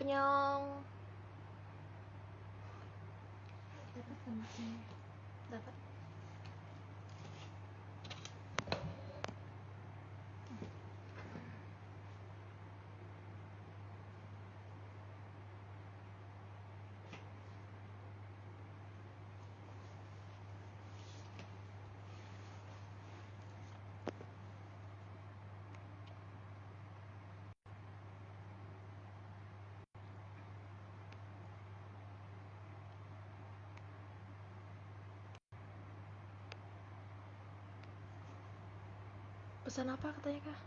Annyeong. Dapat. Pesan apa katanya kak?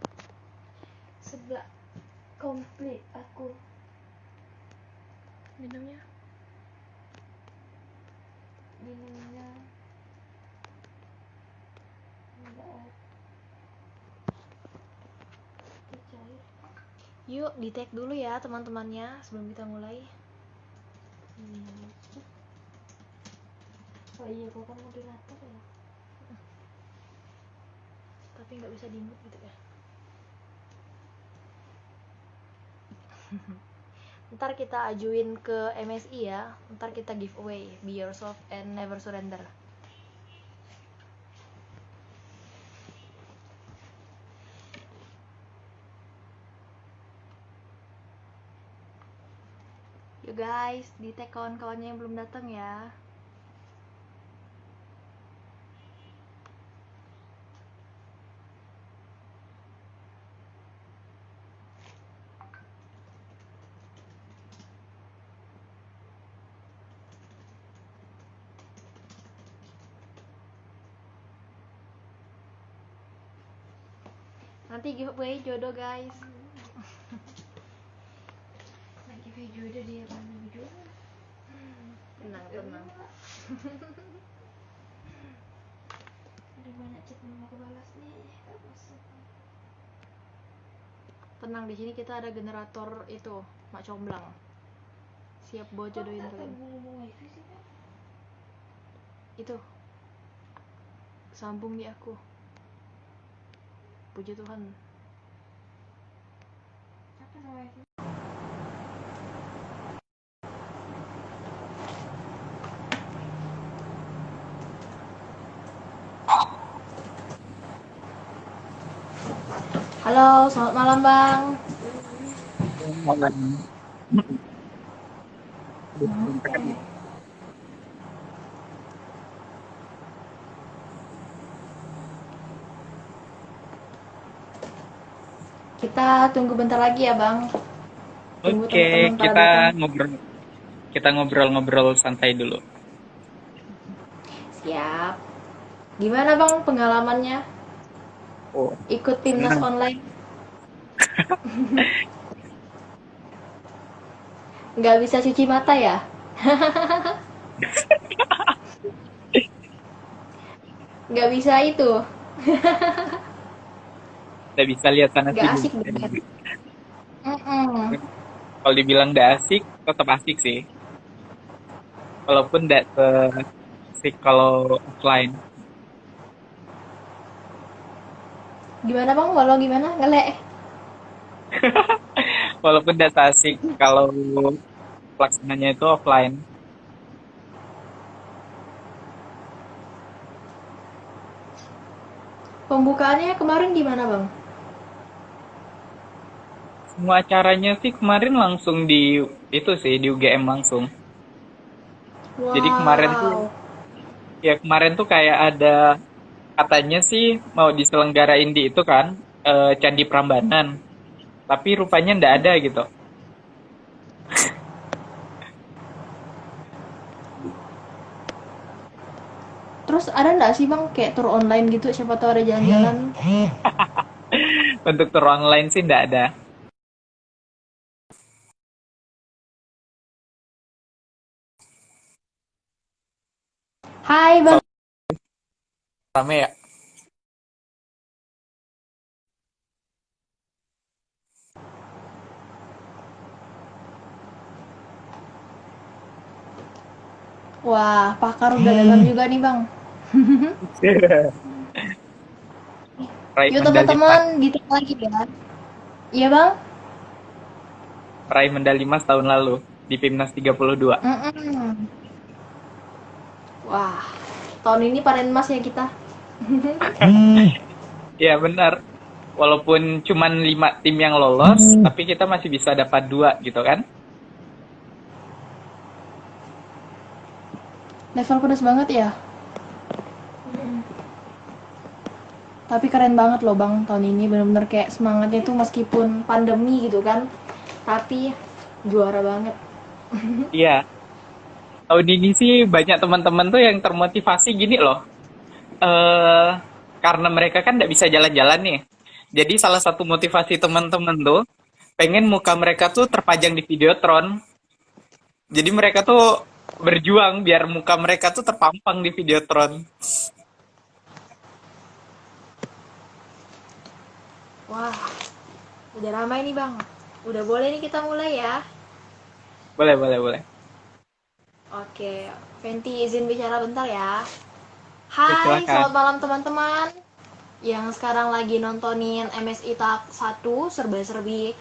Sebelah komplit aku. Minumnya? Minumnya enggak cair. Yuk di tag dulu ya teman-temannya sebelum kita mulai. Oh iya, kau kan moderator ya. Tapi nggak bisa di-mute gitu ya. Ntar kita ajuin ke MSI ya. Ntar kita giveaway Be Yourself and Never Surrender. Yuk guys, di tag kawan-kawannya yang belum datang ya. Nanti giveaway jodoh guys. Nah, giveaway jodoh dia mana jodoh? Tenang. Udah banyak chat belum aku balas nih. Gak masuk. Tenang, di sini kita ada generator itu, mak comblang. Siap buat jodohin kalian. Ngomong wifi sih kan? Itu sambung di aku. Puji Tuhan. Apa nama wifi? Halo, selamat malam bang. Kita tunggu bentar lagi ya bang. Tunggu Oke, teman-teman pada datang. kita ngobrol santai dulu. Siap. Gimana bang pengalamannya Oh, ikut timnas senang. online? Nggak bisa cuci mata ya? Nggak bisa itu. Udah bisa lihat sana Nggak sini. asik banget. Kalau dibilang nggak asik, tetap asik sih. Walaupun nggak asik kalau offline. Gimana bang? Walau gimana? Ngelek. Walaupun nggak asik kalau pelaksananya itu offline. Pembukaannya kemarin gimana bang? Semua acaranya sih kemarin langsung di UGM langsung. Jadi Wow. kemarin tuh kayak ada katanya sih mau diselenggarain di itu kan, Candi Prambanan. Tapi rupanya ndak ada gitu. Terus ada nggak sih bang kayak tour online gitu? Siapa tahu ada jalan-jalan. Untuk tour online sih ndak ada. Hai bang. Rame ya? Wah, pakar udah datang juga nih bang. Raih Yuk medali teman-teman, di tag lagi ya. Iya bang? peraih medali emas tahun lalu di Pimnas 32. Mm-mm. Wah, tahun ini panen emas ya kita. Ya benar. Walaupun cuman 5 tim yang lolos, tapi kita masih bisa dapat 2 gitu kan? Level pedas banget ya. Tapi keren banget loh Bang, tahun ini bener-bener kayak semangatnya tuh meskipun pandemi gitu kan. Tapi juara banget. Iya. Tahun ini sih banyak teman-teman tuh yang termotivasi gini loh. eh karena mereka kan nggak bisa jalan-jalan nih. Jadi salah satu motivasi teman-teman tuh pengen muka mereka tuh terpajang di Videotron. Jadi mereka tuh berjuang biar muka mereka tuh terpampang di Videotron. Wah, udah ramai nih Bang. Udah boleh nih kita mulai ya. Boleh, boleh, boleh. Oke, Fenty izin bicara bentar ya. Ya, Hai, silakan. selamat malam teman-teman yang sekarang lagi nontonin MSI Talk 1 serba-serbi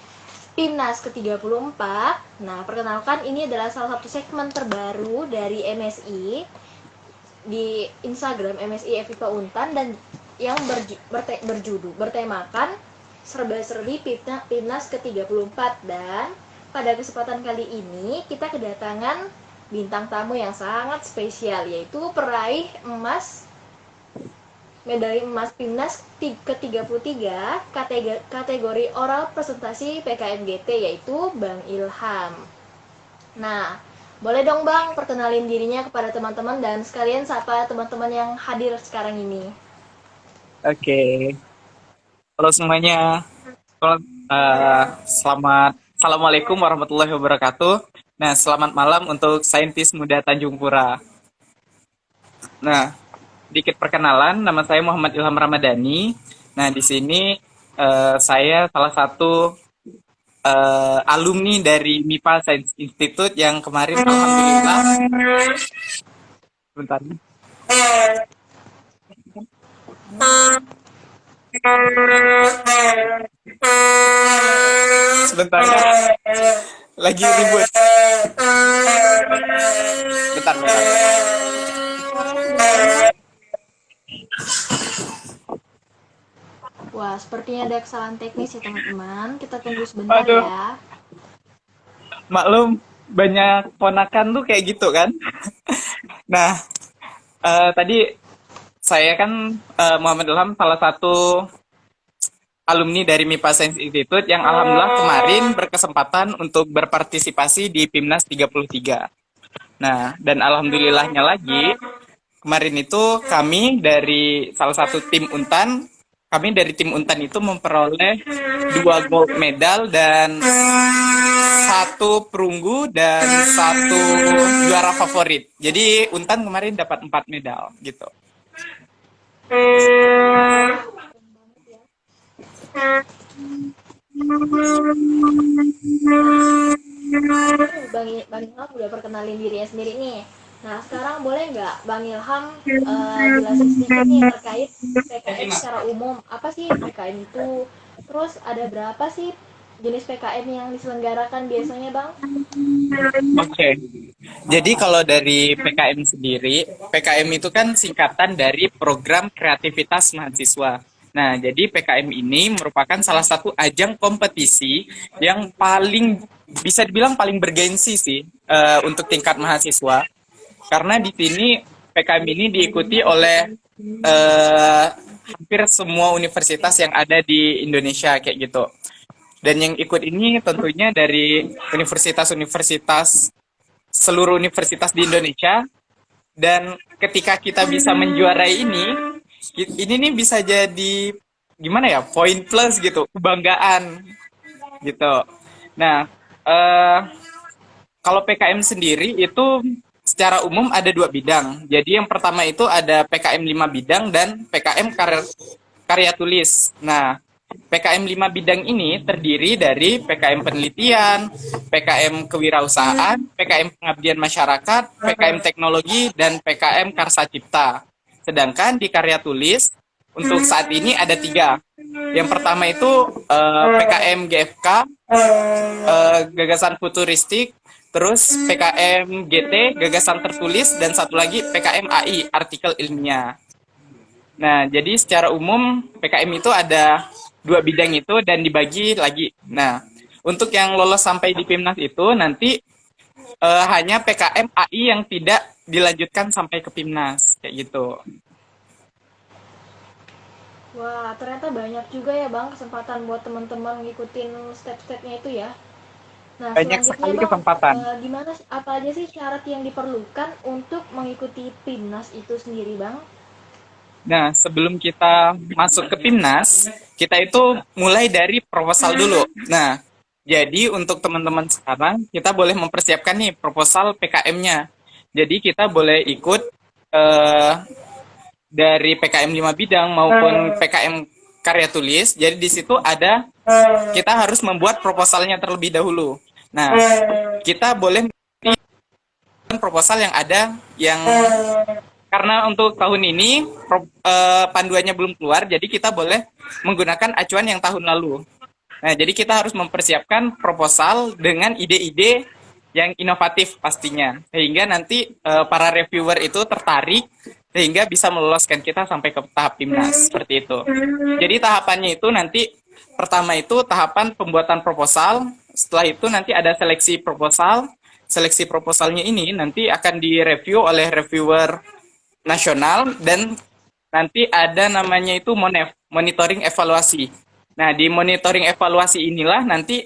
Timnas ke-34. Nah, perkenalkan ini adalah salah satu segmen terbaru dari MSI di Instagram MSI FIPA Untan dan yang bertemakan serba-serbi Timnas ke-34. Dan pada kesempatan kali ini kita kedatangan bintang tamu yang sangat spesial, yaitu peraih medali emas Timnas ke-33 kategori oral presentasi PKMGT, yaitu Bang Ilham. Nah, boleh dong Bang perkenalin dirinya kepada teman-teman dan sekalian sapa teman-teman yang hadir sekarang ini. Oke. Halo semuanya. Selamat Assalamualaikum warahmatullahi wabarakatuh. Nah, selamat malam untuk saintis muda Tanjung Pura. Nah, sedikit perkenalan, nama saya Muhammad Ilham Ramadhani. Nah, di sini saya salah satu alumni dari MIPA Science Institute yang kemarin alhamdulillah. Bentar. Sebentar ya. Lagi ribut. Bentar, bentar. Wah, sepertinya ada kesalahan teknis ya teman-teman. Kita tunggu sebentar Aduh. ya. Maklum, banyak ponakan tuh kayak gitu kan. Nah, tadi saya kan Muhammad Ilham salah satu alumni dari MIPA Science Institute yang alhamdulillah kemarin berkesempatan untuk berpartisipasi di Pimnas 33. Nah, dan alhamdulillahnya lagi, kemarin itu kami dari salah satu tim Untan, kami dari tim Untan itu memperoleh 2 gold medal dan 1 perunggu dan 1 juara favorit. Jadi Untan kemarin dapat 4 medal gitu. Bang Ilham udah perkenalin dirinya sendiri nih. Nah, sekarang boleh nggak Bang Ilham jelasin sedikit nih terkait PKM secara umum. Apa sih PKM itu? Terus ada berapa sih jenis PKM yang diselenggarakan biasanya, Bang? Oke. Jadi kalau dari PKM sendiri, PKM itu kan singkatan dari Program Kreativitas Mahasiswa. Nah, jadi PKM ini merupakan salah satu ajang kompetisi yang paling bisa dibilang paling bergengsi sih untuk tingkat mahasiswa. Karena di sini PKM ini diikuti oleh hampir semua universitas yang ada di Indonesia kayak gitu. Dan yang ikut ini tentunya dari universitas-universitas, seluruh universitas di Indonesia. Dan ketika kita bisa menjuarai ini nih bisa jadi gimana ya, poin plus gitu, kebanggaan gitu. Nah, kalau PKM sendiri itu secara umum ada 2 bidang. Jadi yang pertama itu ada PKM 5 bidang dan PKM karya tulis. Nah, PKM 5 bidang ini terdiri dari PKM penelitian, PKM kewirausahaan, PKM pengabdian masyarakat, PKM teknologi, dan PKM karsa cipta. Sedangkan di karya tulis untuk saat ini ada 3. Yang pertama itu PKM GFK, gagasan futuristik, terus PKM GT, gagasan tertulis, dan satu lagi PKM AI, artikel ilmiah. Nah, jadi secara umum PKM itu ada 2 bidang itu dan dibagi lagi. Nah, untuk yang lolos sampai di PIMNAS itu nanti hanya PKM AI yang tidak dilanjutkan sampai ke PIMNAS, kayak gitu. Wah, ternyata banyak juga ya Bang kesempatan buat teman-teman ngikutin step-stepnya itu ya. Nah, Banyak selanjutnya sekali Bang, kesempatan. apa aja sih syarat yang diperlukan untuk mengikuti PIMNAS itu sendiri Bang? Nah, sebelum kita masuk ke PIMNAS, kita itu mulai dari proposal dulu. Nah, jadi untuk teman-teman sekarang, kita boleh mempersiapkan nih proposal PKM-nya. Jadi kita boleh ikut dari PKM 5 bidang maupun PKM karya tulis. Jadi di situ ada, kita harus membuat proposalnya terlebih dahulu. Nah, kita boleh proposal yang ada yang karena untuk tahun ini panduannya belum keluar, jadi kita boleh menggunakan acuan yang tahun lalu. Nah, jadi kita harus mempersiapkan proposal dengan ide-ide yang inovatif pastinya, sehingga nanti para reviewer itu tertarik sehingga bisa meloloskan kita sampai ke tahap PIMNAS seperti itu. Jadi tahapannya itu nanti pertama itu tahapan pembuatan proposal, setelah itu nanti ada seleksi proposal. Seleksi proposalnya ini nanti akan direview oleh reviewer nasional dan nanti ada namanya itu monitoring evaluasi. Nah, di monitoring evaluasi inilah nanti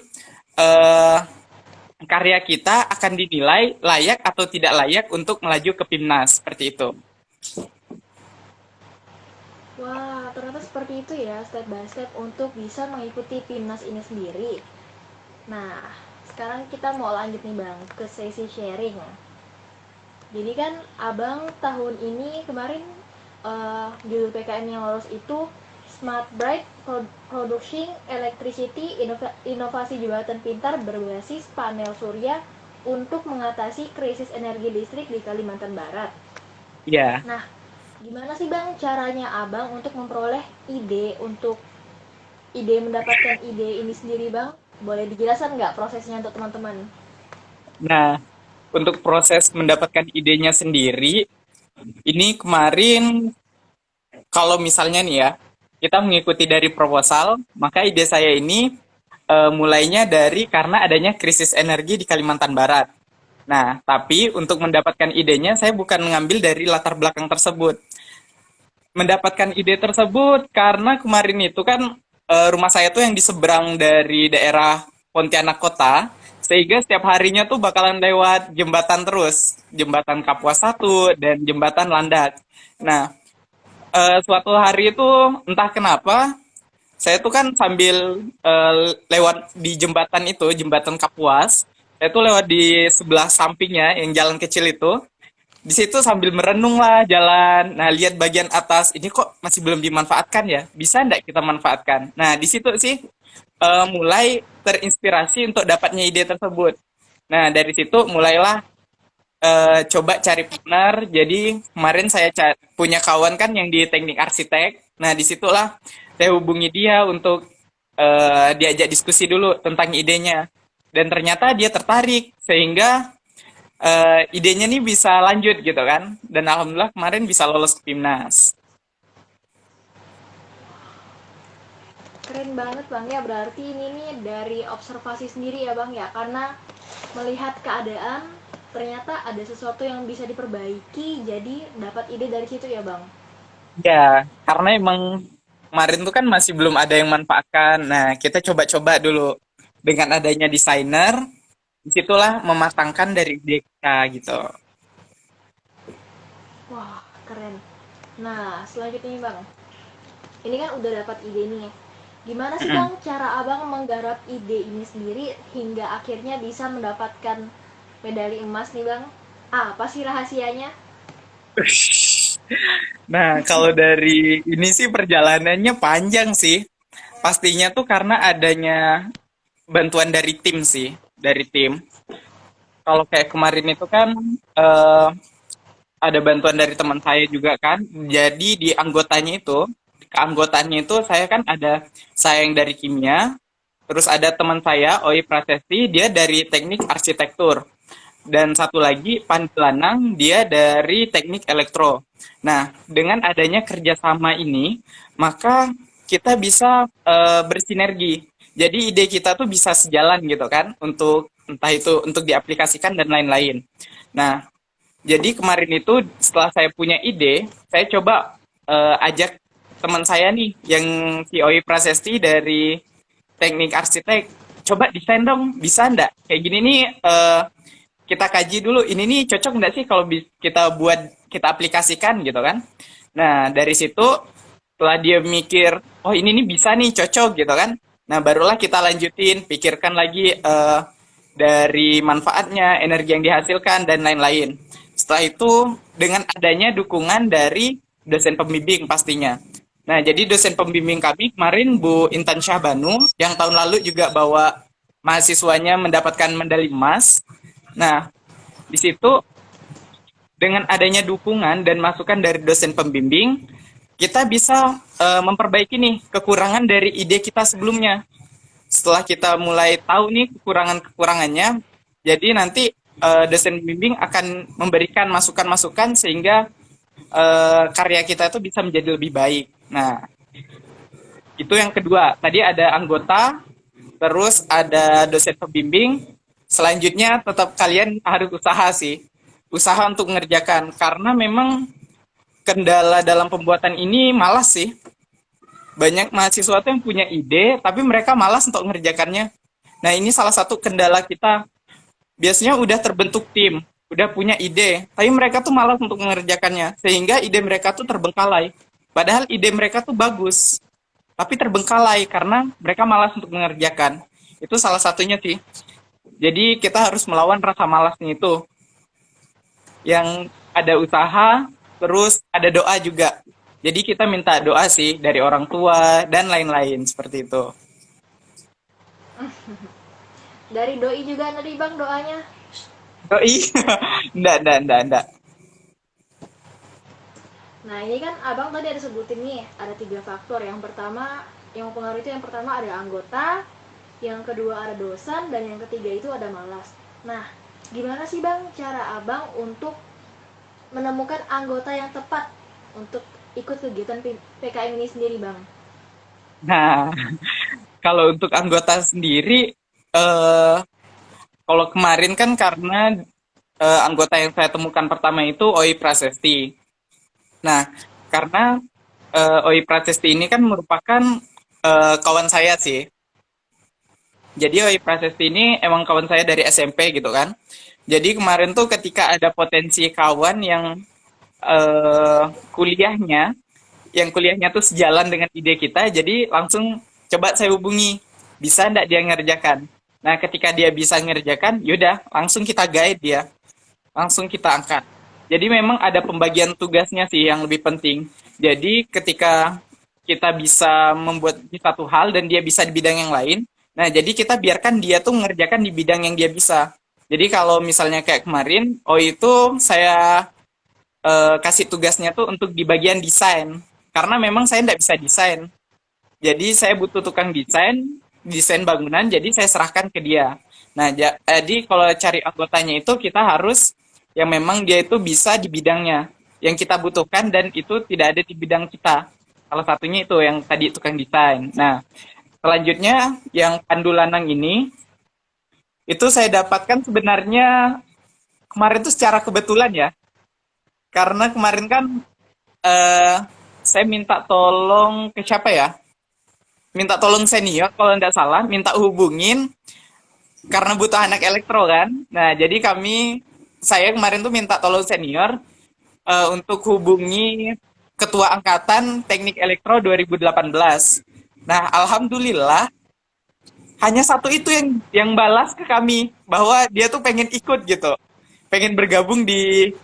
karya kita akan dinilai layak atau tidak layak untuk melaju ke PIMNAS, seperti itu. Wah, ternyata seperti itu ya step by step untuk bisa mengikuti PIMNAS ini sendiri. Nah, sekarang kita mau lanjut nih Bang ke sesi sharing. Jadi kan Abang tahun ini kemarin judul PKM yang lolos itu Smart Bright Producing Electricity Inovasi Jembatan Pintar berbasis panel surya untuk mengatasi krisis energi listrik di Kalimantan Barat. Iya. Nah, gimana sih Bang caranya Abang untuk memperoleh mendapatkan ide ini sendiri Bang? Boleh dijelaskan nggak prosesnya untuk teman-teman? Nah, untuk proses mendapatkan idenya sendiri, ini kemarin kalau misalnya nih ya, kita mengikuti dari proposal, maka ide saya ini mulainya dari karena adanya krisis energi di Kalimantan Barat. Nah, tapi untuk mendapatkan idenya, saya bukan mengambil dari latar belakang tersebut. Mendapatkan ide tersebut karena kemarin itu kan rumah saya tuh yang di seberang dari daerah Pontianak Kota, sehingga setiap harinya tuh bakalan lewat jembatan terus, jembatan Kapuas 1 dan jembatan Landak. Nah, suatu hari itu entah kenapa saya tuh kan sambil lewat di jembatan itu, jembatan Kapuas, saya tuh lewat di sebelah sampingnya yang jalan kecil itu. Di situ sambil merenung lah jalan. Nah, lihat bagian atas, ini kok masih belum dimanfaatkan ya? Bisa nggak kita manfaatkan? Nah, di situ sih mulai terinspirasi untuk dapatnya ide tersebut. Nah, dari situ mulailah coba cari partner. Jadi kemarin saya punya kawan kan yang di teknik arsitek. Nah, disitulah saya hubungi dia untuk diajak diskusi dulu tentang idenya. Dan ternyata dia tertarik sehingga idenya nih bisa lanjut gitu kan. Dan alhamdulillah kemarin bisa lolos ke PIMNAS. Keren banget Bang ya, berarti ini nih dari observasi sendiri ya Bang ya, karena melihat keadaan ternyata ada sesuatu yang bisa diperbaiki, jadi dapat ide dari situ ya Bang. Ya, karena emang kemarin tuh kan masih belum ada yang manfaatkan. Nah, kita coba-coba dulu. Dengan adanya desainer, disitulah mematangkan dari ide kita gitu. Wah, keren. Nah, selanjutnya nih Bang, ini kan udah dapat ide nih. Gimana sih Bang cara Abang menggarap ide ini sendiri hingga akhirnya bisa mendapatkan medali emas nih Bang? Apa sih rahasianya? Nah, kalau dari ini sih perjalanannya panjang sih. Pastinya tuh karena adanya bantuan dari tim sih, dari tim. Kalau kayak kemarin itu kan ada bantuan dari teman saya juga kan. Jadi di anggotanya itu keanggotaannya itu saya kan ada saya yang dari kimia, terus ada teman saya Oi Prasesti dia dari teknik arsitektur. Dan satu lagi Pandu Lanang dia dari teknik elektro. Nah, dengan adanya kerjasama ini, maka kita bisa bersinergi. Jadi ide kita tuh bisa sejalan gitu kan, untuk entah itu untuk diaplikasikan dan lain-lain. Nah, jadi kemarin itu setelah saya punya ide, saya coba ajak teman saya nih, yang si Oi Prasesti dari teknik arsitek, coba desain dong, bisa ndak? Kayak gini nih, kita kaji dulu, ini nih cocok nggak sih kalau kita buat, kita aplikasikan gitu kan. Nah, dari situ setelah dia mikir, oh ini nih bisa nih, cocok gitu kan. Nah, barulah kita lanjutin, pikirkan lagi dari manfaatnya, energi yang dihasilkan, dan lain-lain. Setelah itu, dengan adanya dukungan dari dosen pembimbing pastinya. Nah, jadi dosen pembimbing kami kemarin Bu Intan Syahbanu, yang tahun lalu juga bawa mahasiswanya mendapatkan medali emas. Nah, di situ dengan adanya dukungan dan masukan dari dosen pembimbing, kita bisa memperbaiki nih kekurangan dari ide kita sebelumnya. Setelah kita mulai tahu nih kekurangan-kekurangannya, jadi nanti dosen pembimbing akan memberikan masukan-masukan sehingga karya kita itu bisa menjadi lebih baik. Nah, itu yang kedua. Tadi ada anggota, terus ada dosen pembimbing. Selanjutnya tetap kalian harus usaha sih. Usaha untuk mengerjakan. Karena memang kendala dalam pembuatan ini malas sih. Banyak mahasiswa tuh yang punya ide, tapi mereka malas untuk mengerjakannya. Nah, ini salah satu kendala kita. Biasanya udah terbentuk tim, udah punya ide, tapi mereka tuh malas untuk mengerjakannya. Sehingga ide mereka tuh terbengkalai. Padahal ide mereka tuh bagus, tapi terbengkalai karena mereka malas untuk mengerjakan. Itu salah satunya sih. Jadi kita harus melawan rasa malasnya itu. Yang ada usaha, terus ada doa juga. Jadi kita minta doa sih dari orang tua dan lain-lain seperti itu. Dari doi juga tadi bang doanya. Doi, enggak. Nah ini kan abang tadi ada sebutin nih, ada 3 faktor. Yang pertama, yang mempengaruhi itu yang pertama ada anggota, yang kedua ada dosen, dan yang ketiga itu ada malas. Nah, gimana sih bang cara abang untuk menemukan anggota yang tepat untuk ikut kegiatan PKM ini sendiri bang? Nah, kalau untuk anggota sendiri, kalau kemarin kan karena anggota yang saya temukan pertama itu Oi Prasesti. Nah, karena Oi Prasesti ini kan merupakan kawan saya sih. Jadi Oi Prasesti ini emang kawan saya dari SMP gitu kan. Jadi kemarin tuh ketika ada potensi kawan yang eh, kuliahnya, yang kuliahnya tuh sejalan dengan ide kita, jadi langsung coba saya hubungi, bisa ndak dia ngerjakan. Nah, ketika dia bisa ngerjakan, yaudah langsung kita guide dia, langsung kita angkat. Jadi memang ada pembagian tugasnya sih yang lebih penting. Jadi ketika kita bisa membuat di satu hal dan dia bisa di bidang yang lain, nah jadi kita biarkan dia tuh mengerjakan di bidang yang dia bisa. Jadi kalau misalnya kayak kemarin, oh itu saya kasih tugasnya tuh untuk di bagian desain. Karena memang saya nggak bisa desain. Jadi saya butuh tukang desain bangunan, jadi saya serahkan ke dia. Nah, jadi kalau cari anggotanya itu kita harus yang memang dia itu bisa di bidangnya yang kita butuhkan dan itu tidak ada di bidang kita. Salah satunya itu yang tadi tukang desain. Nah, selanjutnya yang Pandu Lanang ini itu saya dapatkan sebenarnya kemarin itu secara kebetulan ya. Karena kemarin kan eh, saya minta tolong ke siapa ya? Minta tolong senior kalau nggak salah, minta hubungin karena butuh anak elektro kan. Nah, jadi saya kemarin tuh minta tolong senior untuk hubungi ketua angkatan teknik elektro 2018. Nah, alhamdulillah hanya satu itu yang balas ke kami bahwa dia tuh pengen ikut gitu, pengen bergabung di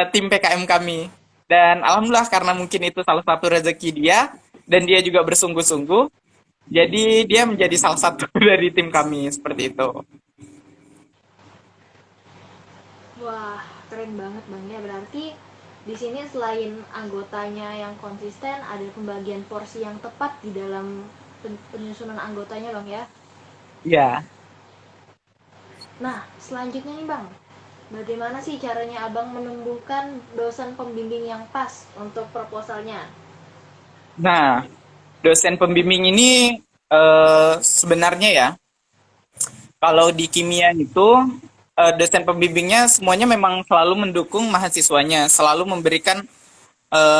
tim PKM kami. Dan alhamdulillah karena mungkin itu salah satu rezeki dia dan dia juga bersungguh-sungguh, jadi dia menjadi salah satu dari tim kami seperti itu. Wah, keren banget bang ya. Berarti Di sini selain anggotanya yang konsisten, ada pembagian porsi yang tepat di dalam penyusunan anggotanya, Bang ya. Ya. Nah, selanjutnya nih, Bang. Bagaimana sih caranya Abang menumbuhkan dosen pembimbing yang pas untuk proposalnya? Nah, dosen pembimbing ini sebenarnya ya, kalau di kimia itu dosen pembimbingnya semuanya memang selalu mendukung mahasiswanya, selalu memberikan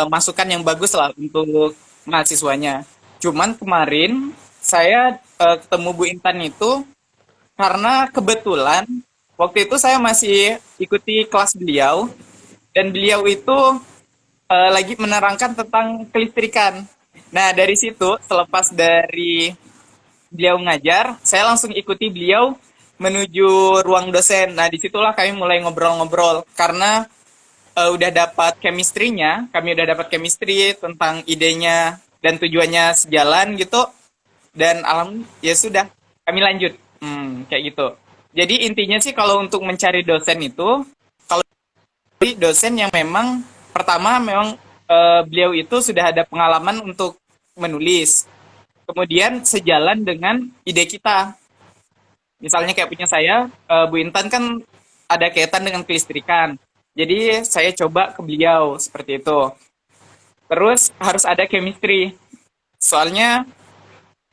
masukan yang bagus lah untuk mahasiswanya. Cuman kemarin saya ketemu Bu Intan itu karena kebetulan waktu itu saya masih ikuti kelas beliau dan beliau itu lagi menerangkan tentang kelistrikan. Nah, dari situ selepas dari beliau ngajar, saya langsung ikuti beliau menuju ruang dosen. Nah, disitulah kami mulai ngobrol-ngobrol karena udah dapat chemistry-nya, kami udah dapat chemistry tentang idenya dan tujuannya sejalan gitu. Dan ya sudah, kami lanjut. Kayak gitu. Jadi intinya sih kalau untuk mencari dosen itu, kalau dosen yang memang pertama memang beliau itu sudah ada pengalaman untuk menulis. Kemudian sejalan dengan ide kita. Misalnya kayak punya saya, Bu Intan kan ada kaitan dengan kelistrikan. Jadi saya coba ke beliau seperti itu. Terus harus ada chemistry. Soalnya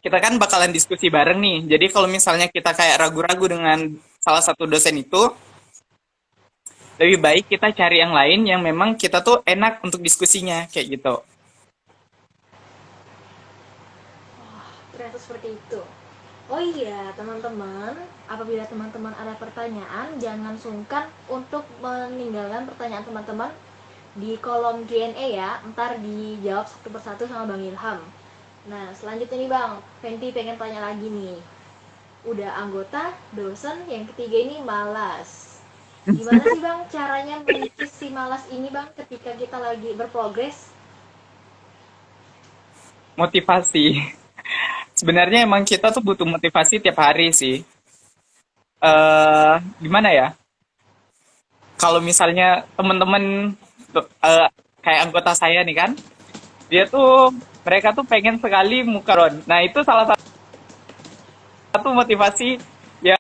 kita kan bakalan diskusi bareng nih. Jadi kalau misalnya kita kayak ragu-ragu dengan salah satu dosen itu, lebih baik kita cari yang lain yang memang kita tuh enak untuk diskusinya kayak gitu. Ternyata seperti itu. Oh iya, teman-teman, apabila teman-teman ada pertanyaan, jangan sungkan untuk meninggalkan pertanyaan teman-teman di kolom Q&A ya. Ntar dijawab satu persatu sama Bang Ilham. Nah, selanjutnya nih Bang, Fenty pengen tanya lagi nih. Udah anggota, dosen, yang ketiga ini malas. Gimana sih Bang caranya mengikis si malas ini Bang ketika kita lagi berprogres? Motivasi. Sebenarnya emang kita tuh butuh motivasi tiap hari sih. Gimana ya? Kalau misalnya teman-teman eh, kayak anggota saya nih kan, dia tuh mereka tuh pengen sekali mukaron. Nah itu salah satu motivasi ya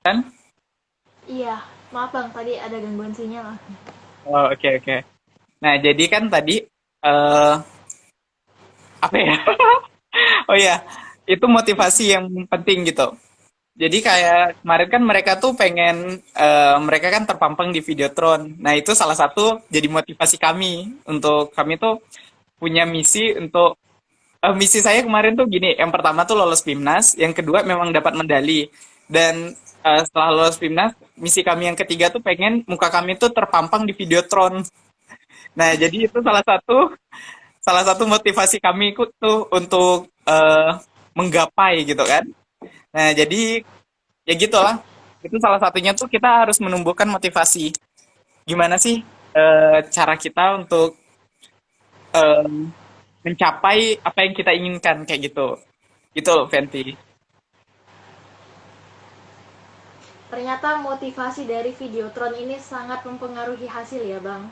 kan. Iya, maaf Bang, tadi ada gangguan sinyal. Oh, oke oke. Nah jadi kan tadi eh apa ya? Oh ya, itu motivasi yang penting gitu. Jadi kayak kemarin kan mereka tuh pengen mereka kan terpampang di Videotron. Nah, itu salah satu jadi motivasi kami untuk kami tuh punya misi untuk misi saya kemarin tuh gini, yang pertama tuh lolos PIMNAS, yang kedua memang dapat medali. Dan setelah lolos PIMNAS, misi kami yang ketiga tuh pengen muka kami tuh terpampang di Videotron. Nah, jadi itu salah satu motivasi kami ikut tuh untuk menggapai gitu kan. Nah, jadi ya gitulah. Itu salah satunya tuh kita harus menumbuhkan motivasi. Gimana sih cara kita untuk eh, mencapai apa yang kita inginkan kayak gitu. Gitu loh, Fenty. Ternyata motivasi dari Videotron ini sangat mempengaruhi hasil ya Bang.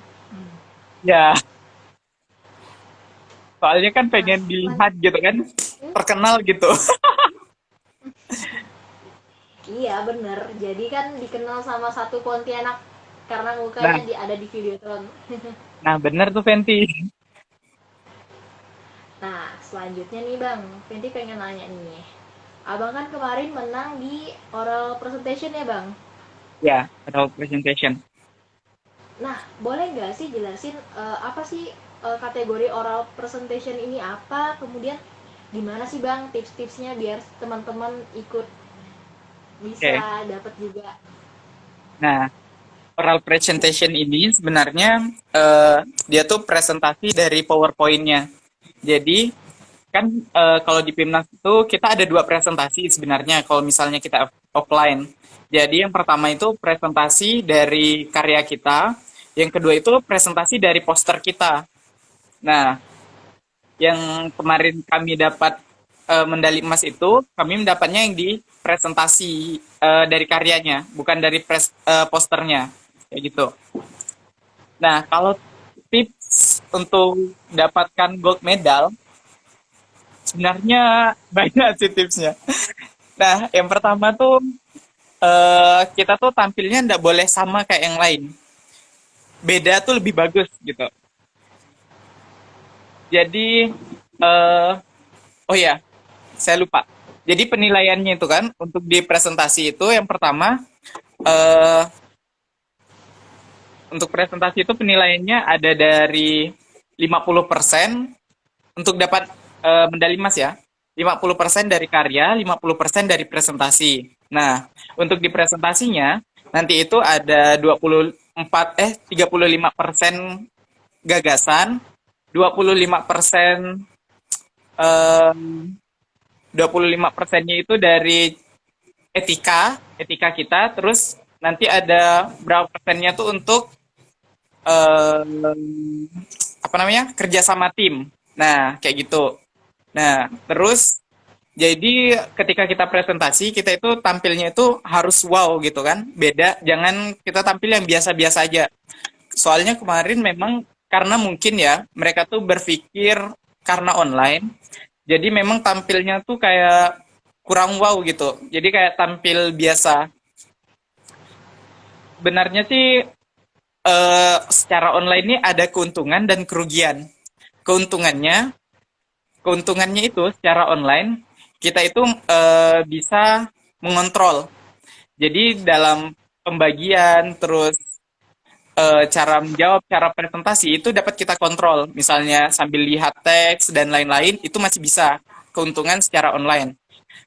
Ya, soalnya kan Nah, pengen dilihat gitu kan, terkenal gitu. iya bener, jadi kan dikenal sama satu Pontianak karena Nah, mukanya ada di Videotron. nah bener tuh Fenty. Nah, selanjutnya nih Bang, Fenty pengen nanya nih. Abang kan kemarin menang di oral presentation ya Bang? Ya, ada presentation. Nah, boleh nggak sih jelasin apa sih kategori oral presentation ini apa? Kemudian gimana sih Bang tips-tipsnya biar teman-teman ikut bisa Oke. dapat juga? Nah, oral presentation ini sebenarnya dia tuh presentasi dari PowerPoint-nya. Jadi kan kalau di PIMNAS itu kita ada dua presentasi sebenarnya kalau misalnya kita offline. Jadi yang pertama itu presentasi dari karya kita, yang kedua itu presentasi dari poster kita. Nah, yang kemarin kami dapat medali emas itu, kami mendapatnya yang di presentasi dari karyanya, bukan dari posternya, kayak gitu. Nah, kalau tips untuk dapatkan gold medal, sebenarnya banyak sih tipsnya. Nah, yang pertama tuh kita tuh tampilnya nggak boleh sama kayak yang lain. Beda tuh lebih bagus gitu. Jadi, oh ya, saya lupa. Jadi penilaiannya itu kan untuk di presentasi itu yang pertama eh, untuk presentasi itu penilaiannya ada dari 50% untuk dapat medali emas ya. 50% dari karya, 50% dari presentasi. Nah, untuk di presentasinya nanti itu ada 35% gagasan, 25% 25%-nya itu dari etika kita, terus nanti ada berapa persennya tuh untuk apa namanya kerja sama tim. Nah, kayak gitu. Nah, terus jadi ketika kita presentasi kita itu tampilnya itu harus wow gitu kan, beda, jangan kita tampil yang biasa-biasa aja. Soalnya kemarin memang karena mungkin ya mereka tuh berpikir karena online, jadi memang tampilnya tuh kayak kurang wow gitu. Jadi kayak tampil biasa. Benarnya sih secara online ini ada keuntungan dan kerugian. Keuntungannya, keuntungannya itu secara online kita itu bisa mengontrol. Jadi dalam pembagian terus cara menjawab, cara presentasi itu dapat kita kontrol. Misalnya sambil lihat teks dan lain-lain itu masih bisa keuntungan secara online.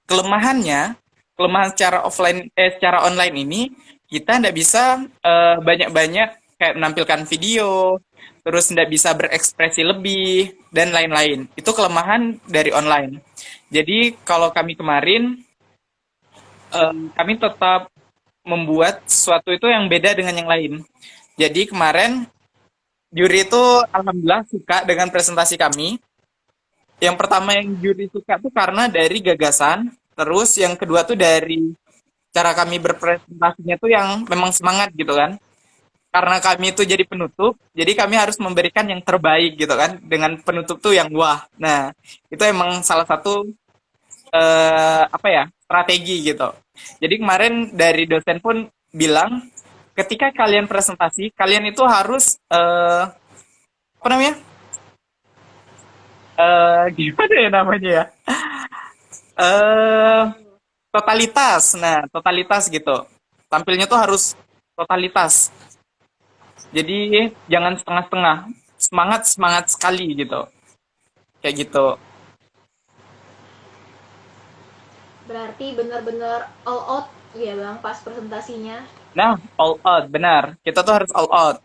Kelemahannya, kelemahan secara online ini kita tidak bisa banyak-banyak kayak menampilkan video, terus tidak bisa berekspresi lebih dan lain-lain. Itu kelemahan dari online. Jadi kalau kami kemarin kami tetap membuat sesuatu itu yang beda dengan yang lain. Jadi kemarin juri itu alhamdulillah suka dengan presentasi kami. Yang pertama yang juri suka tuh karena dari gagasan, terus yang kedua tuh dari cara kami berpresentasinya tuh yang memang semangat gitu kan. Karena kami itu jadi penutup, jadi kami harus memberikan yang terbaik gitu kan, dengan penutup tuh yang wah. Nah, itu emang salah satu apa ya, strategi gitu. Jadi kemarin dari dosen pun bilang ketika kalian presentasi, kalian itu harus apa namanya? Gimana ya namanya ya? Eh Totalitas. Nah, totalitas gitu. Tampilnya tuh harus totalitas. Jadi jangan setengah-setengah. Semangat sekali gitu. Kayak gitu. Berarti benar-benar all out ya Bang pas presentasinya. Nah, all out, benar. Kita tuh harus all out.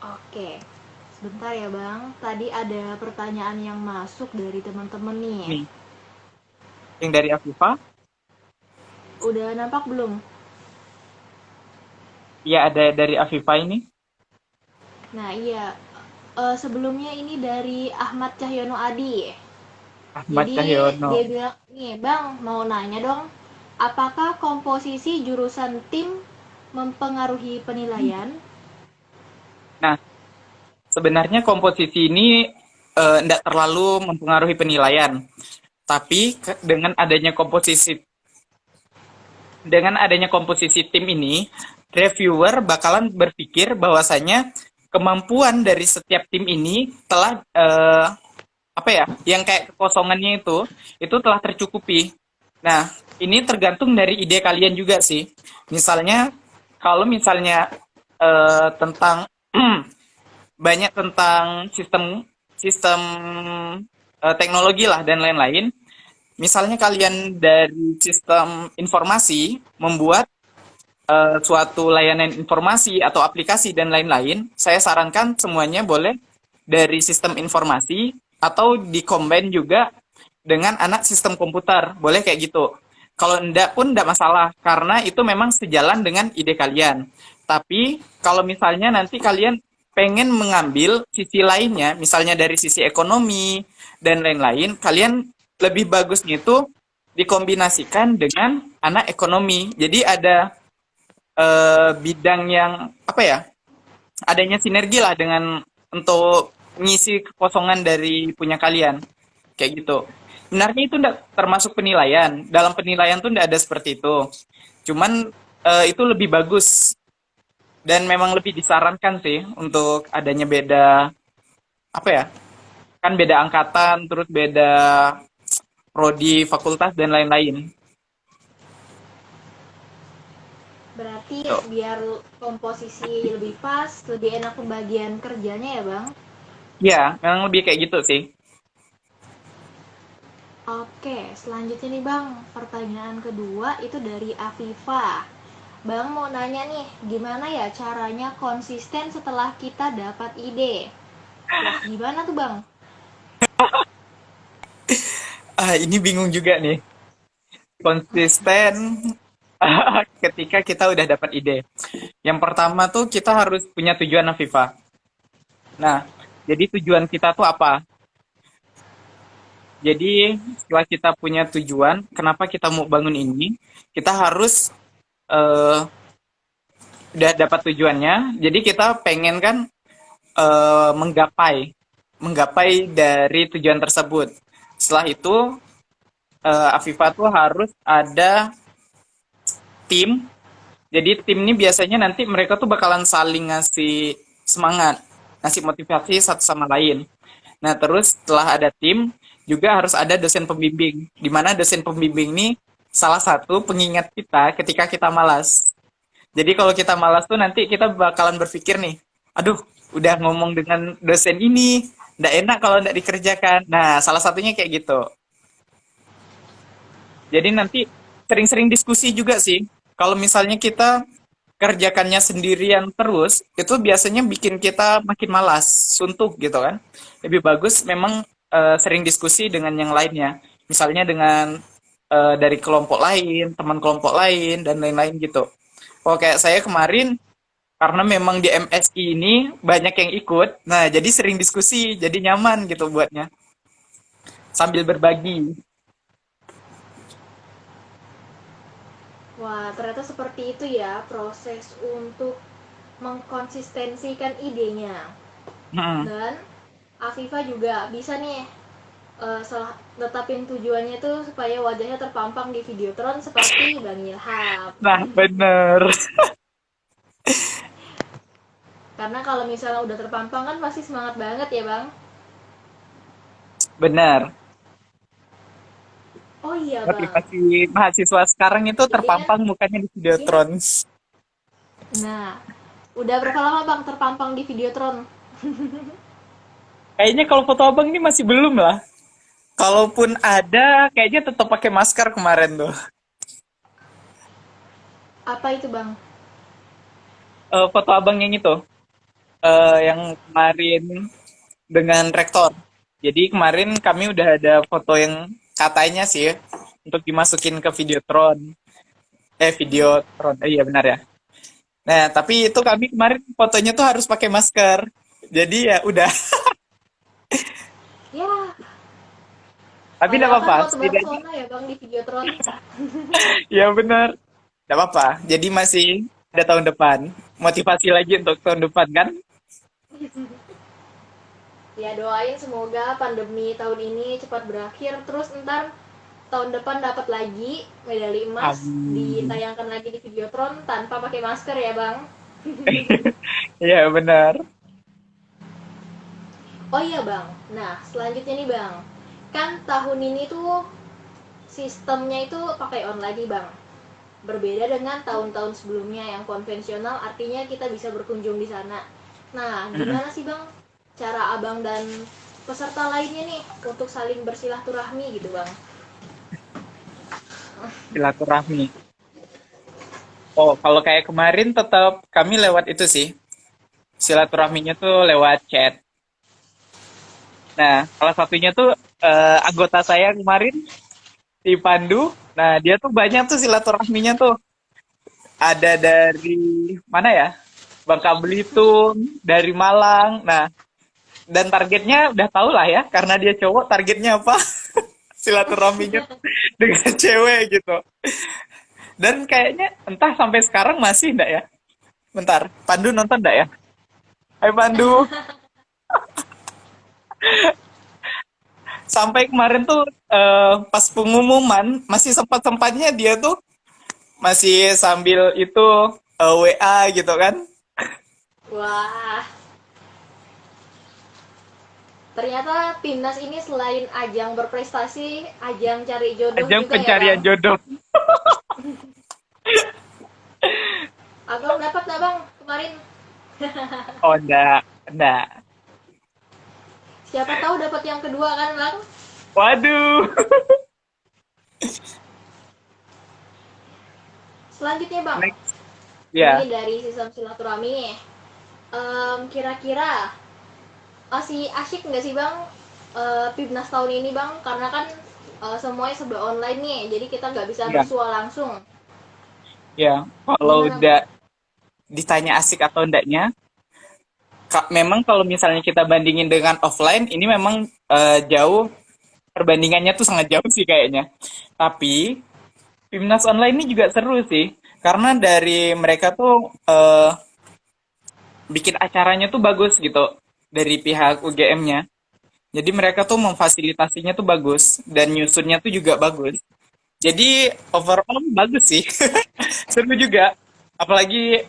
Oke. Sebentar ya Bang, tadi ada pertanyaan yang masuk dari teman-teman nih. Nih, yang dari Afifa. Udah nampak belum? Iya, ada dari Afifa ini. Nah iya, sebelumnya ini dari Ahmad Cahyono Adi. Ahmad Jadi Cahyono. dia bilang, nih Bang mau nanya dong, apakah komposisi jurusan tim mempengaruhi penilaian? Nah, sebenarnya komposisi ini tidak terlalu mempengaruhi penilaian. Tapi dengan adanya komposisi tim ini, reviewer bakalan berpikir bahwasanya kemampuan dari setiap tim ini telah apa ya, yang kayak kekosongannya itu telah tercukupi. Nah, ini tergantung dari ide kalian juga sih. Misalnya, kalau misalnya tentang banyak tentang sistem sistem teknologi lah dan lain-lain. Misalnya kalian dari sistem informasi membuat suatu layanan informasi atau aplikasi dan lain-lain, saya sarankan semuanya boleh dari sistem informasi atau dikombin juga dengan anak sistem komputer. Boleh kayak gitu. Kalau enggak pun enggak masalah, karena itu memang sejalan dengan ide kalian. Tapi kalau misalnya nanti kalian pengen mengambil sisi lainnya, misalnya dari sisi ekonomi dan lain-lain, kalian lebih bagusnya itu dikombinasikan dengan anak ekonomi. Jadi ada bidang yang apa ya? Adanya sinergi lah dengan untuk ngisi kekosongan dari punya kalian. Kayak gitu. Sebenarnya itu enggak termasuk penilaian. Dalam penilaian tuh enggak ada seperti itu. Cuman itu lebih bagus dan memang lebih disarankan sih untuk adanya beda apa ya? Kan beda angkatan, terus beda prodi, fakultas dan lain-lain. Berarti Tuh. biar komposisi lebih pas, lebih enak pembagian kerjanya ya Bang. Ya, memang lebih kayak gitu sih. Oke, selanjutnya nih Bang, pertanyaan kedua itu dari Afifa. Bang mau nanya nih, gimana ya caranya konsisten setelah kita dapat ide? Wah, gimana tuh Bang? Ini bingung juga nih. Konsisten ketika kita udah dapat ide. Yang pertama tuh kita harus punya tujuan, Afifa. Nah, jadi tujuan kita tuh apa? Jadi setelah kita punya tujuan, kenapa kita mau bangun ini, kita harus eh, udah dapat tujuannya. Jadi kita pengen kan menggapai dari tujuan tersebut. Setelah itu, Afifa tuh harus ada tim. Jadi tim ini biasanya nanti mereka tuh bakalan saling ngasih semangat, ngasih motivasi satu sama lain. Nah, terus setelah ada tim, juga harus ada dosen pembimbing. Di mana dosen pembimbing ini salah satu pengingat kita ketika kita malas. Jadi kalau kita malas tuh nanti kita bakalan berpikir nih, aduh, udah ngomong dengan dosen ini, nggak enak kalau nggak dikerjakan. Nah, salah satunya kayak gitu. Jadi nanti sering-sering diskusi juga sih. Kalau misalnya kita kerjakannya sendirian terus, itu biasanya bikin kita makin malas, suntuk gitu kan. Lebih bagus memang sering diskusi dengan yang lainnya. Misalnya dengan dari kelompok lain, teman kelompok lain, dan lain-lain gitu. Kalau kayak saya kemarin, karena memang di MSI ini banyak yang ikut, nah jadi sering diskusi, jadi nyaman gitu buatnya. Sambil berbagi. Wah, ternyata seperti itu ya proses untuk mengkonsistensikan idenya. Hmm. Dan Afifa juga bisa nih tetapin tujuannya tuh supaya wajahnya terpampang di Videotron seperti Bang Ilham. Nah, bener. Karena kalau misalnya udah terpampang kan pasti semangat banget ya Bang. Bener. Oh iya Bang. Motivasi mahasiswa sekarang itu Jadi kan, terpampang mukanya di Videotron. nah, udah berapa lama Bang terpampang di Videotron? Kayaknya kalau foto abang ini masih belum lah. Kalaupun ada, kayaknya tetap pakai masker kemarin tuh. Apa itu Bang? Foto abang yang itu, yang kemarin dengan rektor. Jadi kemarin kami udah ada foto yang katanya sih untuk dimasukin ke Videotron. Videotron. Iya benar ya. Nah, tapi itu kami kemarin fotonya tuh harus pakai masker. Jadi ya udah. Ya, Tapi tidak padahal kan apa-apa. foto Setidaknya, Barcelona ya Bang di Videotron. ya benar. Tidak apa-apa. Jadi masih ada tahun depan. Motivasi lagi untuk tahun depan kan? Ya doain semoga pandemi tahun ini cepat berakhir, terus ntar tahun depan dapat lagi medali emas, Amin. ditayangkan lagi di Videotron tanpa pakai masker ya Bang. Iya benar. Oh iya Bang, nah selanjutnya nih Bang, kan tahun ini tuh sistemnya itu pakai online nih Bang. Berbeda dengan tahun-tahun sebelumnya yang konvensional, artinya kita bisa berkunjung di sana. Nah, gimana sih Bang cara Abang dan peserta lainnya nih untuk saling bersilaturahmi gitu Bang? Silaturahmi. Oh, kalau kayak kemarin tetap kami lewat itu sih. Silaturahminya tuh lewat chat. Nah, salah satunya tuh anggota saya kemarin, si Pandu. Nah, dia tuh banyak tuh silaturahminya tuh. Ada dari mana ya? Bangka Belitung, dari Malang. Nah, dan targetnya udah tau lah ya, karena dia cowok, targetnya apa? Silaturahminya dengan cewek gitu. Dan kayaknya entah sampai sekarang masih enggak ya? Bentar, Pandu nonton enggak ya? Hai Pandu, sampai kemarin tuh pas pengumuman masih sempat-sempatnya dia tuh masih sambil itu WA gitu kan. Wah, ternyata timnas ini selain ajang berprestasi, ajang cari jodoh Ajang juga ya bang. pencarian jodoh. Abang dapat nggak bang kemarin? Oh enggak, enggak. Siapa tahu dapat yang kedua kan bang? Waduh. Selanjutnya bang, Next. ini Ya, dari sistem silaturahmi. Kira-kira masih asyik nggak sih bang Pibnas tahun ini bang? Karena kan semuanya serba online nih, jadi kita nggak bisa ya, bersua langsung. ya. Kalau Gimana bang? udah ditanya asik atau enggaknya, memang kalau misalnya kita bandingin dengan offline, ini memang jauh, perbandingannya tuh sangat jauh sih kayaknya. Tapi Timnas online ini juga seru sih, karena dari mereka tuh bikin acaranya tuh bagus gitu dari pihak UGM-nya. Jadi mereka tuh memfasilitasinya tuh bagus dan nyusunnya tuh juga bagus. Jadi overall bagus sih, seru juga. Apalagi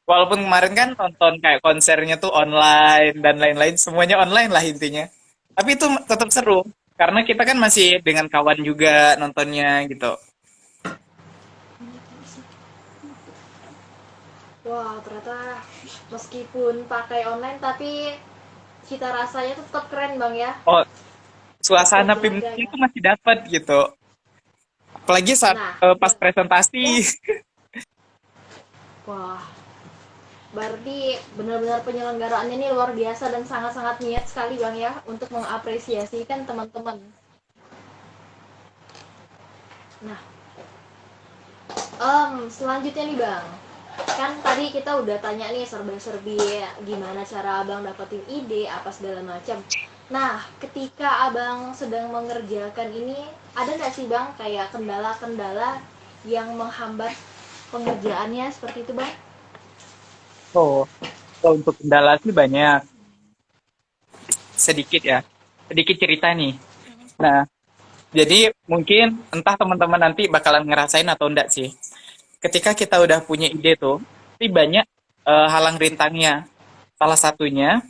walaupun kemarin kan nonton kayak konsernya tuh online dan lain-lain, semuanya online lah intinya. Tapi itu tetap seru karena kita kan masih dengan kawan juga nontonnya gitu. Wah, ternyata meskipun pakai online tapi cita rasanya tuh tetap keren bang ya. Oh, Tetap suasana terjaga PIM-nya ya. itu masih dapat gitu. Apalagi saat Nah, pas presentasi. ya, wah, berarti benar-benar penyelenggaraannya ini luar biasa dan sangat-sangat niat sekali bang ya untuk mengapresiasi kan teman-teman. Nah, selanjutnya nih bang, kan tadi kita udah tanya nih serba-serbi gimana cara abang dapetin ide apa segala macam. Nah, ketika abang sedang mengerjakan ini, ada nggak sih bang kayak kendala-kendala yang menghambat pengerjaannya seperti itu bang? Oh, kalau untuk kendala sih banyak. Sedikit ya. Sedikit cerita nih. Nah, jadi mungkin entah teman-teman nanti bakalan ngerasain atau enggak sih. Ketika kita udah punya ide tuh, pasti banyak halang rintangnya. Salah satunya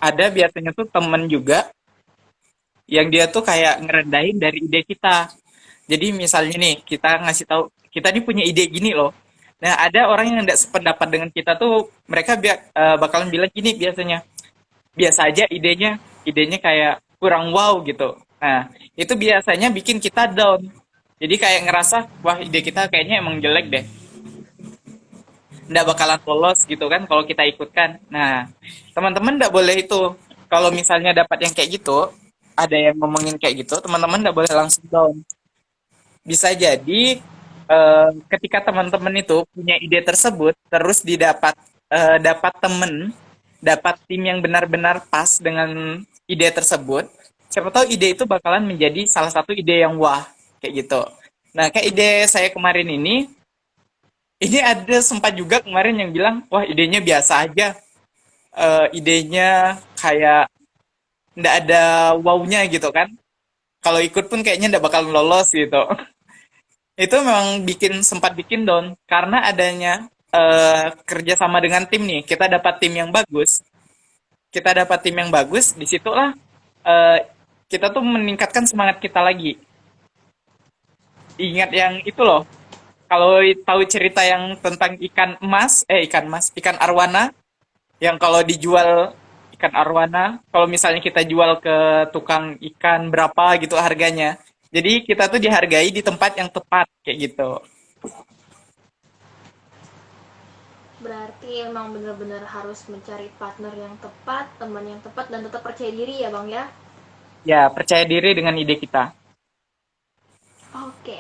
ada biasanya tuh temen juga yang dia tuh kayak ngerendahin dari ide kita. Jadi misalnya nih, kita ngasih tahu, kita nih punya ide gini loh. Nah, ada orang yang tidak sependapat dengan kita tuh, mereka bakalan bilang gini biasanya, biasa aja idenya, idenya kayak kurang wow gitu. Nah, itu biasanya bikin kita down. Jadi kayak ngerasa, wah ide kita kayaknya emang jelek deh. Nggak bakalan lolos gitu kan kalau kita ikutkan. Nah, teman-teman nggak boleh itu. Kalau misalnya dapat yang kayak gitu, ada yang ngomongin kayak gitu, teman-teman nggak boleh langsung down. Bisa jadi ketika teman-teman itu punya ide tersebut, terus dapat temen, dapat tim yang benar-benar pas dengan ide tersebut, siapa tahu ide itu bakalan menjadi salah satu ide yang wah kayak gitu. Nah, kayak ide saya kemarin ini ada sempat juga kemarin yang bilang, wah idenya biasa aja, idenya kayak nggak ada wow-nya gitu kan. Kalau ikut pun kayaknya nggak bakal lolos gitu. Itu memang sempat bikin down karena adanya kerjasama dengan tim nih. Kita dapat tim yang bagus. Kita dapat tim yang bagus, disitulah eh, kita tuh meningkatkan semangat kita lagi. Ingat yang itu loh. Kalau tahu cerita yang tentang ikan arwana, yang kalau dijual ikan arwana, kalau misalnya kita jual ke tukang ikan berapa gitu harganya. Jadi kita tuh dihargai di tempat yang tepat kayak gitu. Berarti emang benar-benar harus mencari partner yang tepat, teman yang tepat, dan tetap percaya diri ya bang ya. ya percaya diri dengan ide kita. Oke,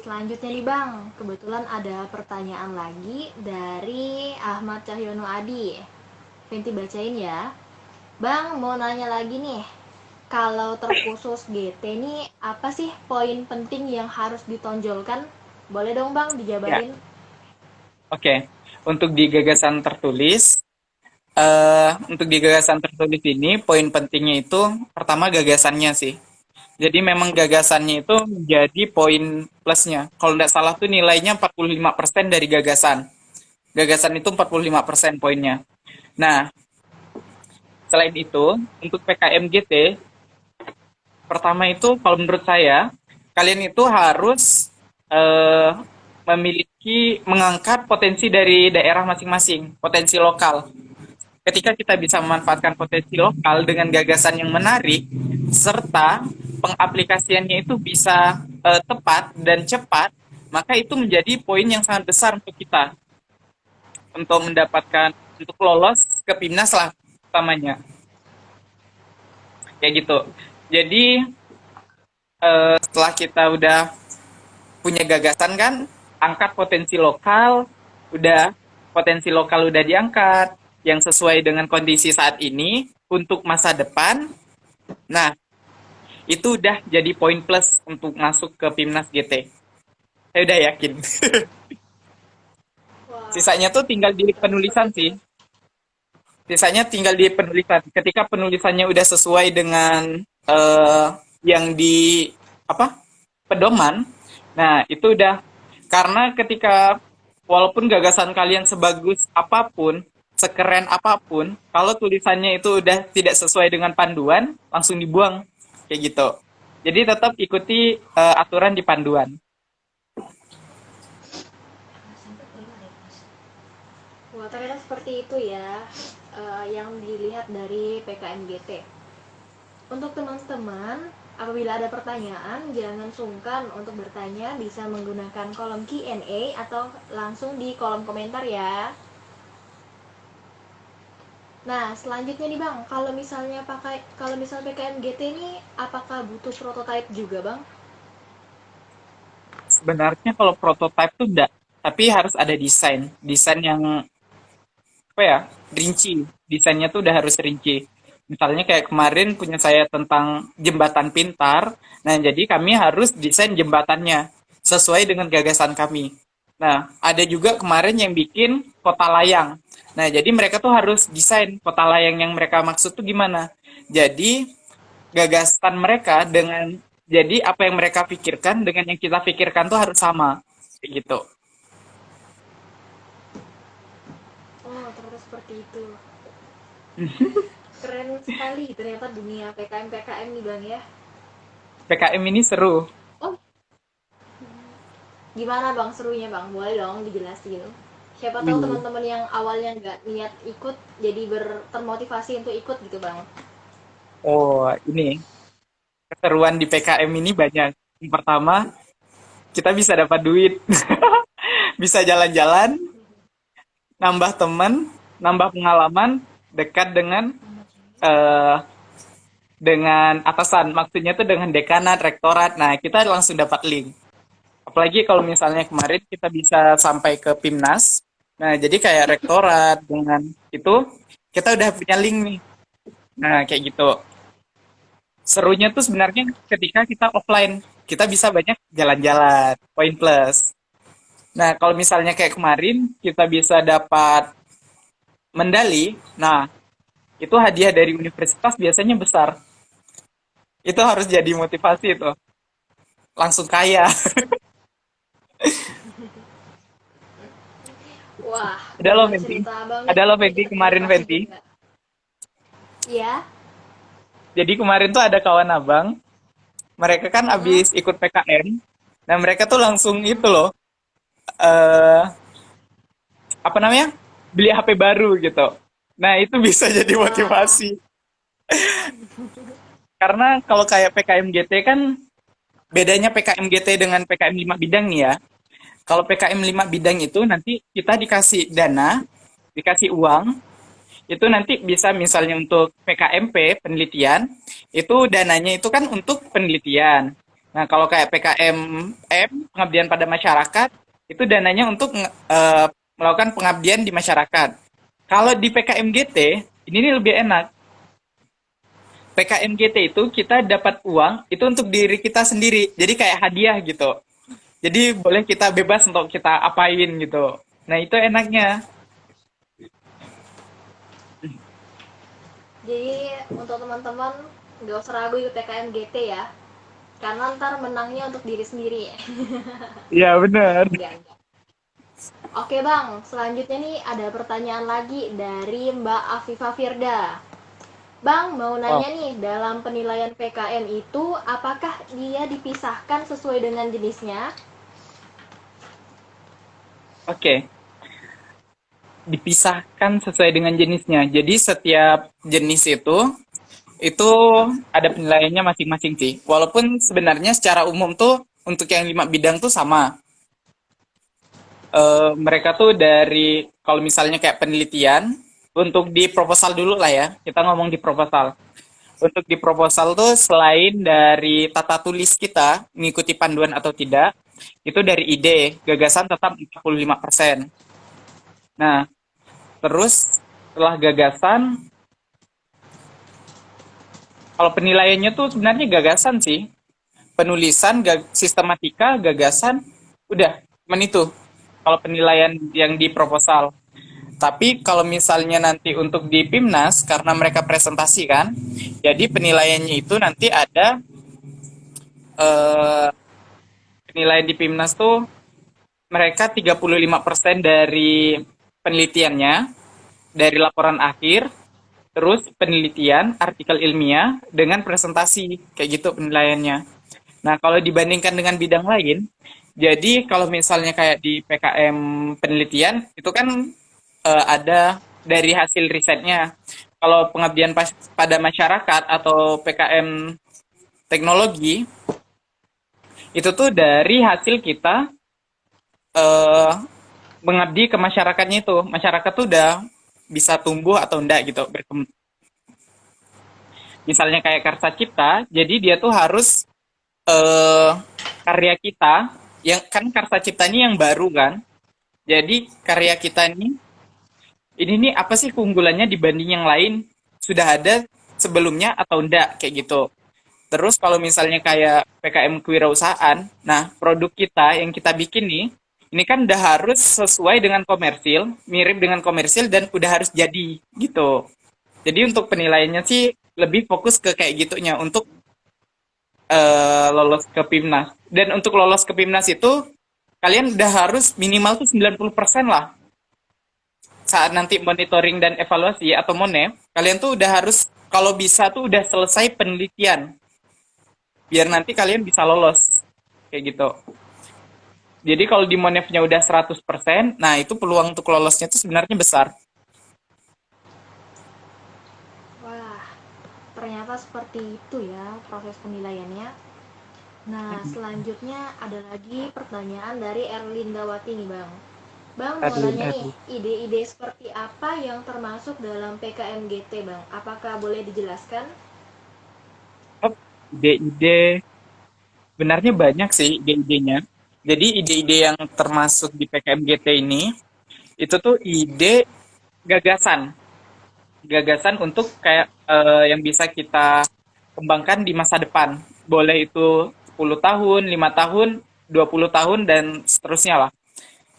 selanjutnya nih Bang, kebetulan ada pertanyaan lagi dari Ahmad Cahyono Adi. Venti bacain ya. Bang, mau nanya lagi nih, kalau terkhusus GT nih, apa sih poin penting yang harus ditonjolkan? Boleh dong Bang Ya, dijabarin? oke. Untuk di gagasan tertulis, untuk di gagasan tertulis ini, poin pentingnya itu pertama gagasannya sih. Jadi memang gagasannya itu menjadi poin plusnya. Kalau tidak salah tuh nilainya 45% dari gagasan. Gagasan itu 45% poinnya. Nah, selain itu, untuk PKMGT, pertama itu kalau menurut saya, kalian itu harus eh, mengangkat potensi dari daerah masing-masing, potensi lokal. Ketika kita bisa memanfaatkan potensi lokal dengan gagasan yang menarik, serta pengaplikasiannya itu bisa tepat dan cepat, maka itu menjadi poin yang sangat besar untuk kita untuk mendapatkan untuk lolos ke PIMNAS lah utamanya kayak gitu. Jadi setelah kita udah punya gagasan kan, angkat potensi lokal udah diangkat yang sesuai dengan kondisi saat ini untuk masa depan. Nah, itu udah jadi poin plus untuk masuk ke PIMNAS GT. Saya udah yakin. Wah, Sisanya tuh tinggal di penulisan sih. Sisanya tinggal di penulisan. Ketika penulisannya udah sesuai dengan yang di apa pedoman, nah itu udah karena ketika walaupun gagasan kalian sebagus apapun, sekeren apapun, kalau tulisannya itu udah tidak sesuai dengan panduan, langsung dibuang kayak gitu. Jadi tetap ikuti aturan di panduan. wah ternyata seperti itu ya, yang dilihat dari PKMGT. Untuk teman-teman, apabila ada pertanyaan, jangan sungkan untuk bertanya, bisa menggunakan kolom Q&A atau langsung di kolom komentar ya. Nah, selanjutnya nih Bang, kalau misalnya PKMGT ini apakah butuh prototype juga Bang? Sebenarnya kalau prototype tuh enggak, tapi harus ada desain yang apa ya rinci. Desainnya tuh udah harus rinci. Misalnya kayak kemarin punya saya tentang jembatan pintar. Nah, jadi kami harus desain jembatannya sesuai dengan gagasan kami. Nah, ada juga kemarin yang bikin kota layang. Nah, jadi mereka tuh harus desain kota layang yang mereka maksud tuh gimana. Jadi, gagasan mereka dengan jadi apa yang mereka pikirkan dengan yang kita pikirkan tuh harus sama. Kayak gitu. Oh, ternyata seperti itu. Keren sekali ternyata dunia PKM nih Bang ya. PKM ini seru. Oh, gimana Bang serunya Bang? Boleh dong dijelasin. Siapa tahu Wih. teman-teman yang awalnya nggak niat ikut jadi termotivasi untuk ikut gitu Bang. Oh, ini keseruan di PKM ini banyak. Yang pertama, kita bisa dapat duit, bisa jalan-jalan, nambah teman, nambah pengalaman, dekat eh, dengan atasan. Maksudnya tuh dengan dekanat, rektorat. Nah, kita langsung dapat link. Apalagi kalau misalnya kemarin kita bisa sampai ke PIMNAS. Nah, jadi kayak rektorat dengan itu kita udah punya link nih. Nah, kayak gitu. Serunya tuh sebenarnya ketika kita offline, kita bisa banyak jalan-jalan, poin plus. Nah, kalau misalnya kayak kemarin kita bisa dapat medali, nah itu hadiah dari universitas biasanya besar. Itu harus jadi motivasi itu. Langsung kaya. Wah, Ada lo dengar Venti. cerita Abang nih Ada lo jadi Venti kemarin termotivasi Venti. juga. Ya. Jadi kemarin tuh ada kawan abang, mereka kan Mm-mm. abis ikut PKM, nah mereka tuh langsung itu loh, eh apa namanya, beli HP baru gitu. Nah itu bisa jadi Wah. motivasi. Karena kalau kayak PKM GT kan bedanya PKM GT dengan PKM 5 bidang nih ya. Kalau PKM 5 bidang itu nanti kita dikasih dana, dikasih uang, itu nanti bisa misalnya untuk PKMP penelitian, itu dananya itu kan untuk penelitian. Nah, kalau kayak PKMM pengabdian pada masyarakat, itu dananya untuk melakukan pengabdian di masyarakat. Kalau di PKMGT, ini nih lebih enak. PKMGT itu kita dapat uang itu untuk diri kita sendiri. Jadi kayak hadiah gitu. Jadi boleh kita bebas untuk kita apain gitu. Nah, itu enaknya. Jadi untuk teman-teman nggak usah ragu ikut PKM GT ya, karena ntar menangnya untuk diri sendiri. Iya, benar. Enggak. Oke bang, selanjutnya nih ada pertanyaan lagi dari Mbak Afifa Firda. Bang, mau nanya nih, dalam penilaian PKM itu apakah dia dipisahkan sesuai dengan jenisnya? Oke. Dipisahkan sesuai dengan jenisnya. Jadi setiap jenis itu ada penilaiannya masing-masing sih. Walaupun sebenarnya secara umum tuh untuk yang 5 bidang tuh sama. Mereka tuh dari kalau misalnya kayak penelitian untuk di proposal dulu lah ya. Kita ngomong di proposal. Untuk di proposal tuh selain dari tata tulis kita mengikuti panduan atau tidak, itu dari ide, gagasan tetap 45%. Nah, terus setelah gagasan, kalau penilaiannya tuh sebenarnya gagasan sih. Penulisan, sistematika, gagasan, udah, cuman itu. Kalau penilaian yang di proposal. Tapi kalau misalnya nanti untuk di PIMNAS, karena mereka presentasi kan, jadi penilaiannya itu nanti ada penilaian di PIMNAS tuh mereka 35% dari penelitiannya, dari laporan akhir, terus penelitian, artikel ilmiah, dengan presentasi. Kayak gitu penilaiannya. Nah, kalau dibandingkan dengan bidang lain, jadi kalau misalnya kayak di PKM penelitian, itu kan ada dari hasil risetnya. Kalau pengabdian pada masyarakat atau PKM teknologi, itu tuh dari hasil kita mengabdi ke masyarakatnya itu. Masyarakat tuh udah bisa tumbuh atau enggak gitu. Misalnya kayak Karsa Cipta, jadi dia tuh harus karya kita, yang kan Karsa Cipta ini yang baru kan. Jadi karya kita ini nih apa sih keunggulannya dibanding yang lain? Sudah ada sebelumnya atau enggak kayak gitu. Terus kalau misalnya kayak PKM kewirausahaan, nah produk kita yang kita bikin nih, ini kan udah harus sesuai dengan komersil, mirip dengan komersil dan udah harus jadi gitu. Jadi untuk penilaiannya sih lebih fokus ke kayak gitunya untuk lolos ke PIMNAS. Dan untuk lolos ke PIMNAS itu kalian udah harus minimal tuh 90% lah. Saat nanti monitoring dan evaluasi atau MONEV, kalian tuh udah harus kalau bisa tuh udah selesai penelitian. Biar nanti kalian bisa lolos. Kayak gitu. Jadi kalau di MONEV-nya udah 100%, nah itu peluang untuk lolosnya tuh sebenarnya besar. Wah, ternyata seperti itu ya proses penilaiannya. Nah, selanjutnya ada lagi pertanyaan dari Erlindawati nih Bang. Bang, mau nanya nih, ide-ide seperti apa yang termasuk dalam PKMGT Bang? Apakah boleh dijelaskan? Oh, ide-ide, benarnya banyak sih ide-idenya. Jadi ide-ide yang termasuk di PKMGT ini, itu tuh ide gagasan. Gagasan untuk kayak yang bisa kita kembangkan di masa depan. Boleh itu 10 tahun, 5 tahun, 20 tahun, dan seterusnya lah.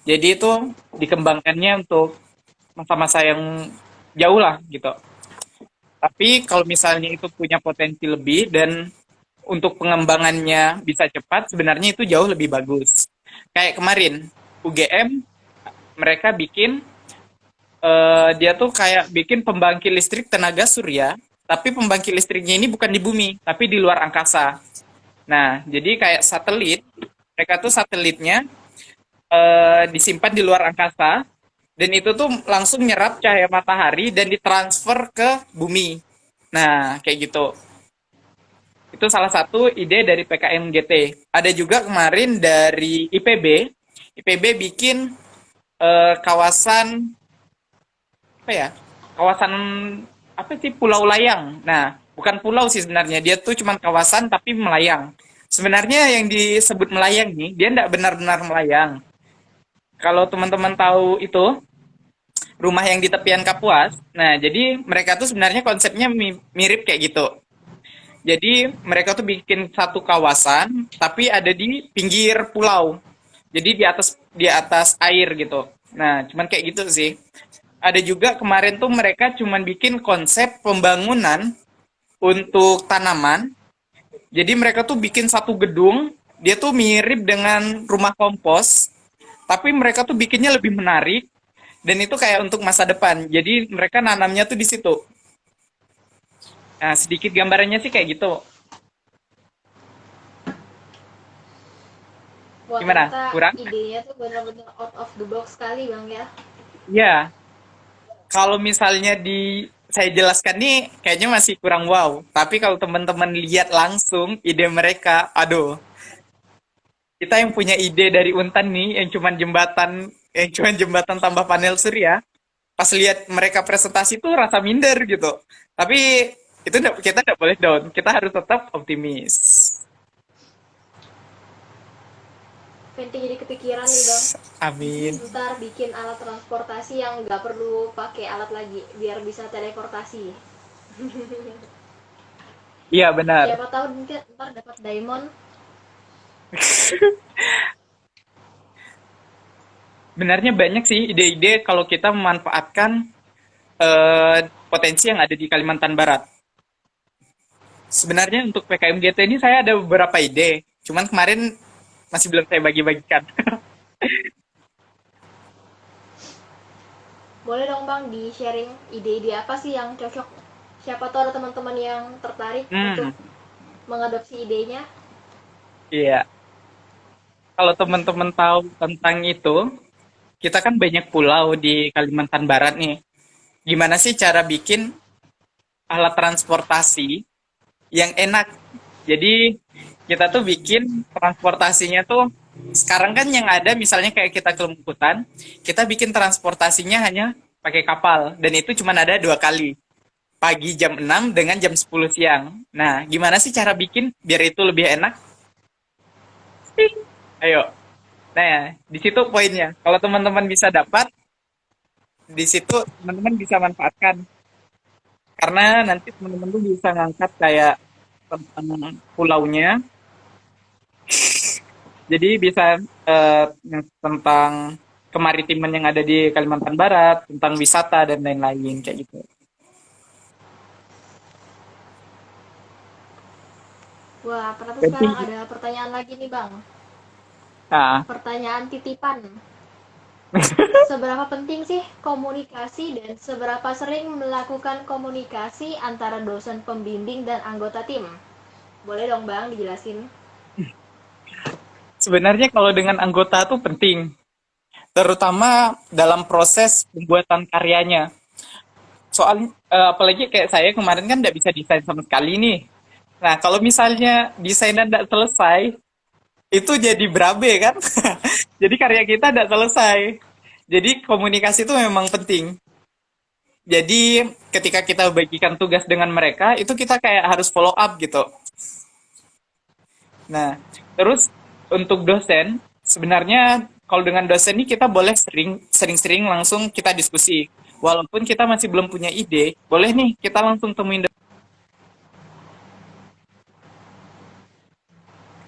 Jadi itu dikembangkannya untuk masa-masa yang jauh lah gitu. Tapi kalau misalnya itu punya potensi lebih dan untuk pengembangannya bisa cepat, sebenarnya itu jauh lebih bagus. Kayak kemarin, UGM, mereka bikin, dia tuh kayak bikin pembangkit listrik tenaga surya, tapi pembangkit listriknya ini bukan di bumi, tapi di luar angkasa. Nah, jadi kayak satelit, mereka tuh satelitnya disimpan di luar angkasa, dan itu tuh langsung nyerap cahaya matahari dan ditransfer ke bumi. Nah, kayak gitu. Itu salah satu ide dari PKMGT. Ada juga kemarin dari IPB. IPB bikin kawasan apa ya? kawasan apa sih, Pulau Layang. Nah, bukan pulau sih sebenarnya, dia tuh cuma kawasan tapi melayang. Sebenarnya yang disebut melayang nih, dia tidak benar-benar melayang. Kalau teman-teman tahu itu rumah yang di tepian Kapuas, nah jadi mereka tuh sebenarnya konsepnya mirip kayak gitu. Jadi mereka tuh bikin satu kawasan tapi ada di pinggir pulau. Jadi di atas air gitu. Nah, cuman kayak gitu sih. Ada juga kemarin tuh mereka cuman bikin konsep pembangunan untuk tanaman. Jadi mereka tuh bikin satu gedung, dia tuh mirip dengan rumah kompos, tapi mereka tuh bikinnya lebih menarik dan itu kayak untuk masa depan. Jadi mereka nanamnya tuh di situ. Nah, sedikit gambarannya sih kayak gitu. Wah, Gimana? ternyata Kurang? idenya tuh bener-bener out of the box sekali Bang ya. Iya. Kalau misalnya saya jelaskan nih kayaknya masih kurang wow. Tapi kalau teman-teman lihat langsung ide mereka, aduh, kita yang punya ide dari Untan nih yang cuman jembatan tambah panel surya, pas lihat mereka presentasi tuh rasa minder gitu. Tapi kita nggak boleh down, kita harus tetap optimis. Fenty jadi kepikiran nih Bang, Amin. ntar bikin alat transportasi yang nggak perlu pakai alat lagi, biar bisa teleportasi. Iya benar. Siapa tahu mungkin ntar dapat diamond. Benarnya banyak sih ide-ide kalau kita memanfaatkan potensi yang ada di Kalimantan Barat. Sebenarnya untuk PKMGT ini saya ada beberapa ide, cuman kemarin masih belum saya bagi-bagikan. Boleh dong Bang di sharing ide-ide apa sih yang cocok. Siapa tahu ada teman-teman yang tertarik untuk Hmm, mengadopsi idenya. iya. Kalau teman-teman tahu tentang itu, kita kan banyak pulau di Kalimantan Barat nih. Gimana sih cara bikin alat transportasi yang enak? Jadi kita tuh bikin transportasinya tuh sekarang kan yang ada misalnya kayak kita ke Lumputan, kita bikin transportasinya hanya pakai kapal dan itu cuma ada 2 kali. Pagi jam 6 dengan jam 10 siang. Nah, gimana sih cara bikin biar itu lebih enak? Ayo. Nah, ya, di situ poinnya. Kalau teman-teman bisa dapat, di situ teman-teman bisa manfaatkan. Karena nanti teman-teman tuh bisa ngangkat kayak tentang pulaunya. Jadi bisa tentang kemaritiman yang ada di Kalimantan Barat, tentang wisata dan lain-lain kayak gitu. Wah, ternyata Jadi, sekarang ada pertanyaan lagi nih Bang. nah, Pertanyaan titipan. Seberapa penting sih komunikasi dan seberapa sering melakukan komunikasi antara dosen pembimbing dan anggota tim? Boleh dong Bang dijelasin? sebenarnya kalau dengan anggota tuh penting, terutama dalam proses pembuatan karyanya. Soalnya, apalagi kayak saya kemarin kan nggak bisa desain sama sekali nih. Nah, kalau misalnya desainnya nggak selesai, itu jadi berabe kan? Jadi karya kita nggak selesai. Jadi komunikasi itu memang penting. Jadi ketika kita bagikan tugas dengan mereka, itu kita kayak harus follow up gitu. Nah, terus untuk dosen, sebenarnya kalau dengan dosen ini kita boleh sering-sering langsung kita diskusi. Walaupun kita masih belum punya ide, boleh nih kita langsung temuin dosen.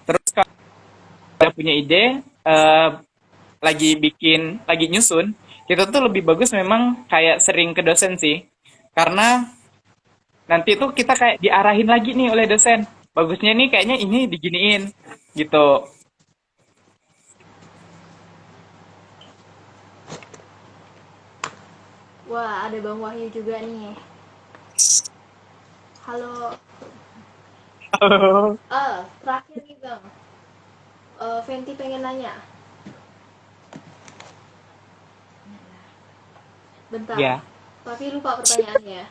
Terus kalau udah punya ide, lagi nyusun, kita tuh lebih bagus memang kayak sering ke dosen sih. Karena nanti tuh kita kayak diarahin lagi nih oleh dosen. Bagusnya nih kayaknya ini diginiin gitu. Wah, ada Bang Wahyu juga nih. Halo. Terakhir nih Bang. Fenty pengen nanya. Bentar. Ya. Tapi lupa pertanyaannya.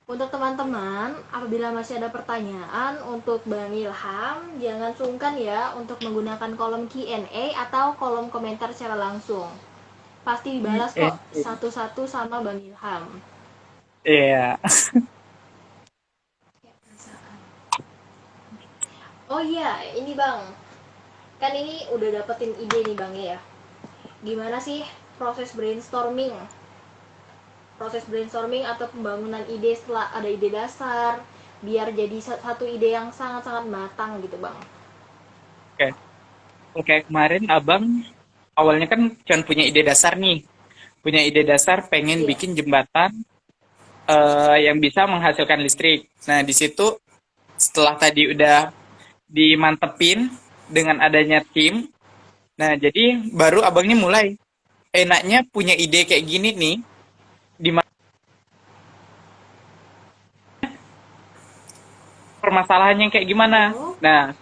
Untuk teman-teman, apabila masih ada pertanyaan untuk Bang Ilham, jangan sungkan ya untuk menggunakan kolom Q&A atau kolom komentar secara langsung. Pasti dibalas kok satu-satu sama Bang Ilham. Iya. Oh iya, ini Bang. Kan ini udah dapetin ide nih Bang ya. Gimana sih proses brainstorming? Proses brainstorming atau pembangunan ide setelah ada ide dasar biar jadi satu ide yang sangat-sangat matang gitu Bang. Oke. Oke, kemarin Abang awalnya kan cuma punya ide dasar nih. Punya ide dasar pengen Iya. bikin jembatan yang bisa menghasilkan listrik. Nah, di situ setelah tadi udah dimantepin dengan adanya tim, nah jadi baru Abang ini mulai enaknya punya ide kayak gini nih, di mana permasalahannya kayak gimana. Oh, Nah,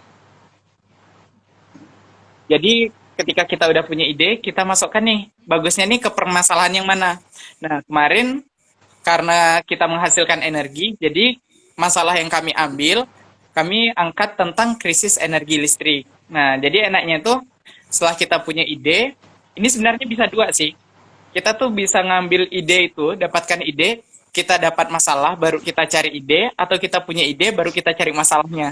jadi ketika kita udah punya ide, kita masukkan nih, bagusnya nih ke permasalahan yang mana. Nah, kemarin karena kita menghasilkan energi, jadi masalah yang kami ambil, kami angkat tentang krisis energi listrik. Nah, jadi enaknya tuh setelah kita punya ide, ini sebenarnya bisa dua sih. Kita tuh bisa ngambil ide itu, dapatkan ide, kita dapat masalah, baru kita cari ide, atau kita punya ide, baru kita cari masalahnya.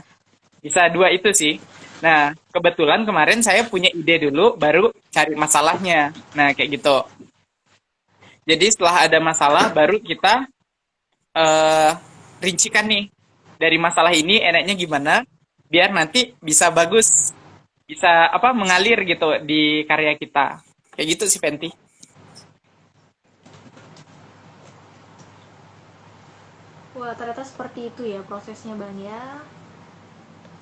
Bisa dua itu sih. Nah, kebetulan kemarin saya punya ide dulu, baru cari masalahnya. Nah, kayak gitu. Jadi setelah ada masalah, baru kita eh, rincikan nih dari masalah ini enaknya gimana biar nanti bisa bagus, bisa apa mengalir gitu di karya kita. Kayak gitu sih Fenty. wah ternyata seperti itu ya prosesnya Bang ya.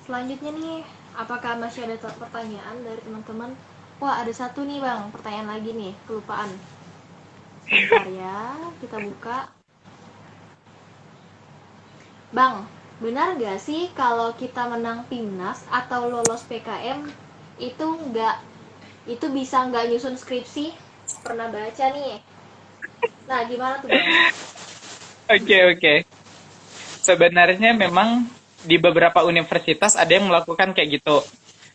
Selanjutnya nih, apakah masih ada pertanyaan dari teman-teman? Wah ada satu nih Bang, pertanyaan lagi nih, kelupaan. Sebentar ya, kita buka. Bang, benar gak sih kalau kita menang PIMNAS atau lolos PKM itu nggak itu bisa nggak nyusun skripsi? Pernah baca nih. Nah, gimana tuh Bang? Oke, oke. Sebenarnya memang di beberapa universitas ada yang melakukan kayak gitu.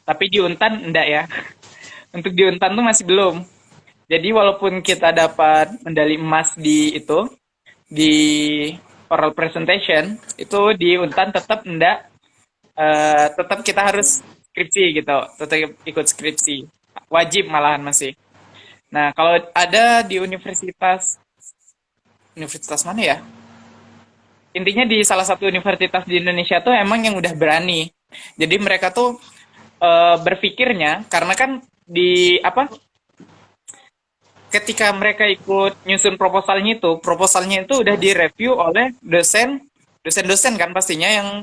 Tapi di Untan enggak ya. Untuk di Untan tuh masih belum. Jadi walaupun kita dapat medali emas di itu, di oral presentation, itu di Untan tetap enggak, tetap kita harus skripsi gitu, tetap ikut skripsi. Wajib malahan masih. Nah, kalau ada di universitas, universitas mana ya? Intinya di salah satu universitas di Indonesia tuh emang yang udah berani. Jadi mereka tuh berpikirnya karena kan di apa ketika mereka ikut nyusun proposalnya itu udah direview oleh dosen-dosen kan pastinya yang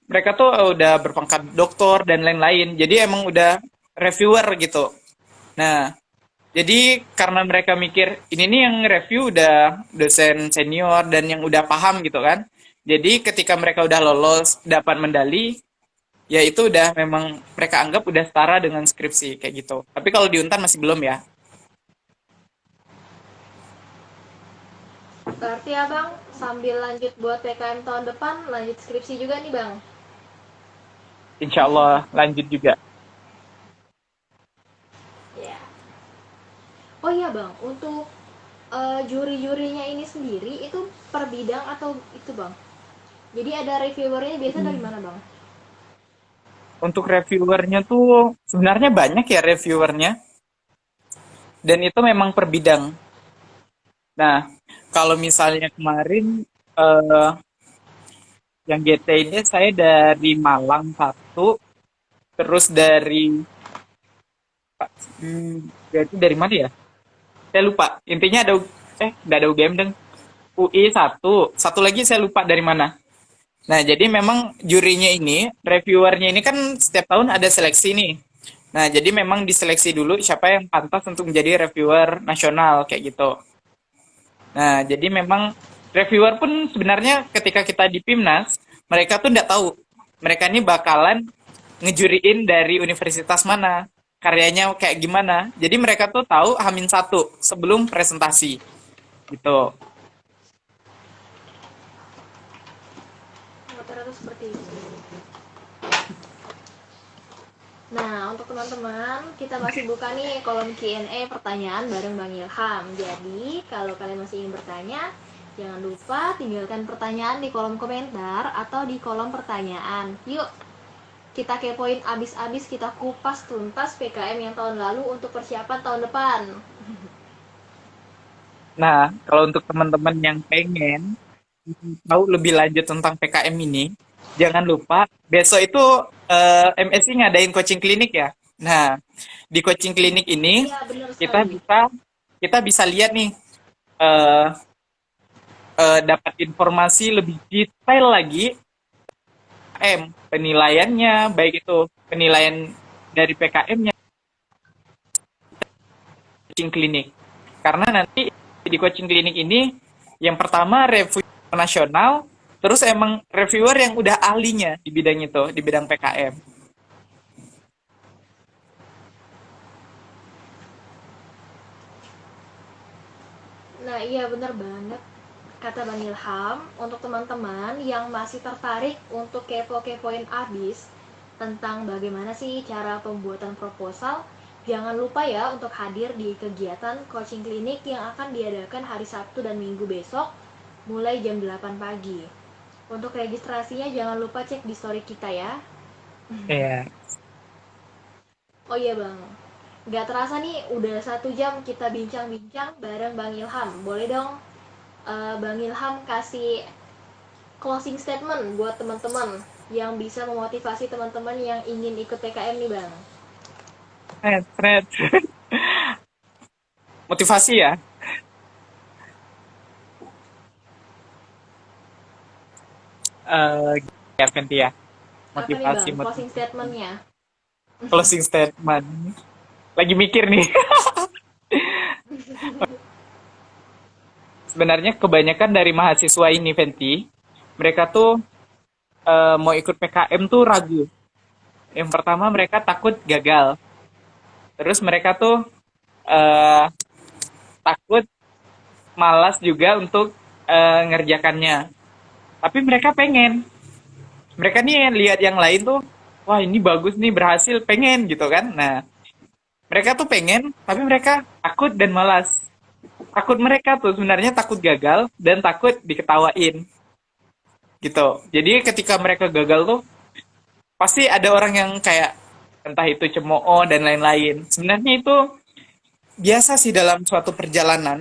mereka tuh udah berpangkat doktor dan lain-lain. Jadi emang udah reviewer gitu. Nah, jadi karena mereka mikir ini nih yang review udah dosen senior dan yang udah paham gitu kan. Jadi ketika mereka udah lolos dapat medali, ya itu udah memang mereka anggap udah setara dengan skripsi kayak gitu. Tapi kalau di Untan masih belum ya. Berarti abang sambil lanjut buat PKM tahun depan, lanjut skripsi juga nih bang. Insya Allah lanjut juga. Ya. Oh iya bang, untuk juri-jurinya ini sendiri itu per bidang atau itu bang? Jadi ada reviewernya biasa dari mana bang? Untuk reviewernya tuh sebenarnya banyak ya reviewernya. Dan itu memang per bidang. Nah, kalau misalnya kemarin yang GT ini saya dari Malang satu, terus dari berarti dari mana ya? Saya lupa. Intinya ada nggak ada UGM deng. UI satu lagi saya lupa dari mana. Nah, jadi memang jurinya ini, reviewernya ini kan setiap tahun ada seleksi nih. Nah, jadi memang diseleksi dulu siapa yang pantas untuk menjadi reviewer nasional kayak gitu. Nah, jadi memang reviewer pun sebenarnya ketika kita di PIMNAS, mereka tuh nggak tahu. Mereka ini bakalan ngejuriin dari universitas mana, karyanya kayak gimana. Jadi mereka tuh tahu Hamin satu sebelum presentasi. Gitu. Rata-rata seperti itu. Nah, untuk teman-teman, kita masih buka nih kolom Q&A pertanyaan bareng Bang Ilham. Jadi, kalau kalian masih ingin bertanya, jangan lupa tinggalkan pertanyaan di kolom komentar atau di kolom pertanyaan. Yuk, kita kepoin abis-abis, kita kupas tuntas PKM yang tahun lalu untuk persiapan tahun depan. Nah, kalau untuk teman-teman yang pengen tahu lebih lanjut tentang PKM ini, jangan lupa besok itu MSI ngadain coaching klinik ya. Nah, di coaching klinik ini Iya, benar kita sekali. bisa kita bisa lihat nih eh, dapat informasi lebih detail lagi penilaiannya, baik itu penilaian dari PKM-nya coaching klinik. Karena nanti di coaching klinik ini yang pertama review nasional, terus emang reviewer yang udah ahlinya di bidang itu, di bidang PKM. Nah, iya benar banget kata Bang Ilham. Untuk teman-teman yang masih tertarik untuk kepo-kepoin abis tentang bagaimana sih cara pembuatan proposal, jangan lupa ya untuk hadir di kegiatan coaching klinik yang akan diadakan hari Sabtu dan Minggu besok mulai jam 8 pagi. Untuk registrasinya jangan lupa cek di story kita ya. Iya. Oh iya Bang, nggak terasa nih udah 1 jam kita bincang-bincang bareng Bang Ilham. Boleh dong Bang Ilham kasih closing statement buat teman-teman yang bisa memotivasi teman-teman yang ingin ikut PKM nih Bang. Fred. Motivasi ya. Eh ya, Fenty ya. Apa nih Motivasi, Bang closing motivasi. statementnya? Closing statement. Lagi mikir nih. Sebenarnya kebanyakan dari mahasiswa ini, Fenty, mereka tuh mau ikut PKM tuh ragu. Yang pertama mereka takut gagal. Terus mereka tuh eh, takut, malas juga untuk ngerjakannya. Tapi mereka pengen. Mereka nih lihat yang lain tuh, wah ini bagus nih berhasil, pengen gitu kan. Nah, mereka tuh pengen, tapi mereka takut dan malas. Takut mereka tuh sebenarnya takut gagal dan takut diketawain gitu. Jadi ketika mereka gagal tuh pasti ada orang yang kayak entah itu cemooh dan lain-lain. Sebenarnya itu biasa sih dalam suatu perjalanan.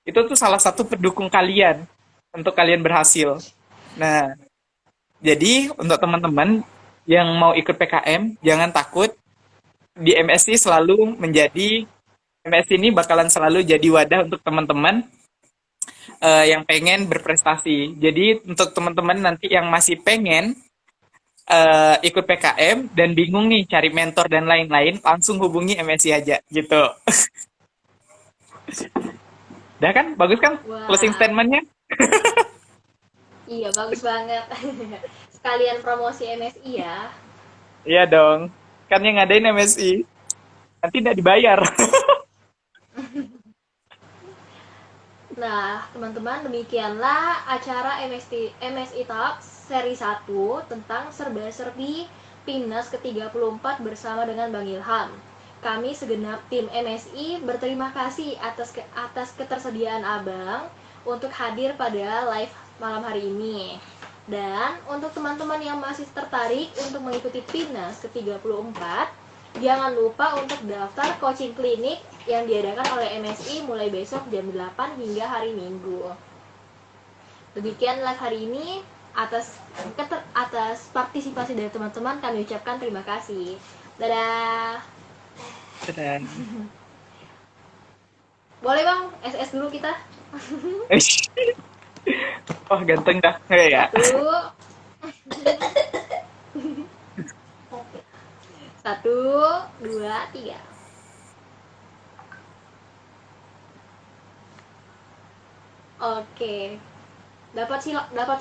Itu tuh salah satu pendukung kalian untuk kalian berhasil. Nah, jadi untuk teman-teman yang mau ikut PKM, jangan takut. Di MSI selalu menjadi MSI ini bakalan selalu jadi wadah untuk teman-teman yang pengen berprestasi. Jadi untuk teman-teman nanti yang masih pengen ikut PKM dan bingung nih cari mentor dan lain-lain, langsung hubungi MSI aja gitu. Udah kan? Bagus kan closing Wah, statementnya? iya bagus banget. Sekalian promosi MSI ya. Iya dong. Kan yang ngadain MSI. Nanti tidak dibayar. Nah, teman-teman, demikianlah acara MSI Talks seri 1 tentang serba-serbi Timnas ke-34 bersama dengan Bang Ilham. Kami segenap tim MSI berterima kasih atas ketersediaan Abang untuk hadir pada live malam hari ini. Dan untuk teman-teman yang masih tertarik untuk mengikuti Timnas ke-34, jangan lupa untuk daftar coaching klinik yang diadakan oleh MSI mulai besok jam 8 hingga hari Minggu. Demikian live hari ini. Atas partisipasi dari teman-teman kami ucapkan terima kasih. Dadah. Dadah. Boleh Bang, SS dulu kita. Wah ganteng dah. Ya. Satu, dua, tiga. Oke. Dapat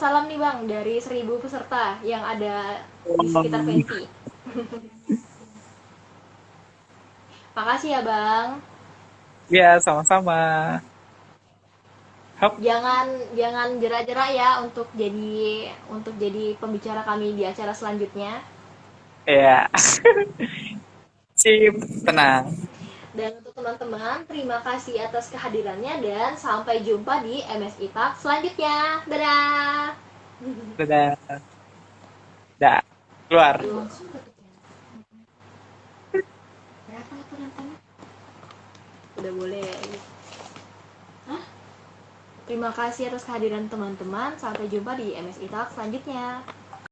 salam nih Bang dari 1.000 peserta yang ada di sekitar Fenty. Makasih ya Bang. Ya, sama-sama. Hap. Jangan jangan jerak-jerak ya untuk jadi pembicara kami di acara selanjutnya. Ya, sip, tenang. Dan untuk teman-teman, terima kasih atas kehadirannya dan sampai jumpa di MSI Talk selanjutnya. Dadah. Dadah. Dah, keluar. Langsung ketuknya. Berapa laporan kamu? Udah boleh. Hah? Terima kasih atas kehadiran teman-teman. Sampai jumpa di MSI Talk selanjutnya.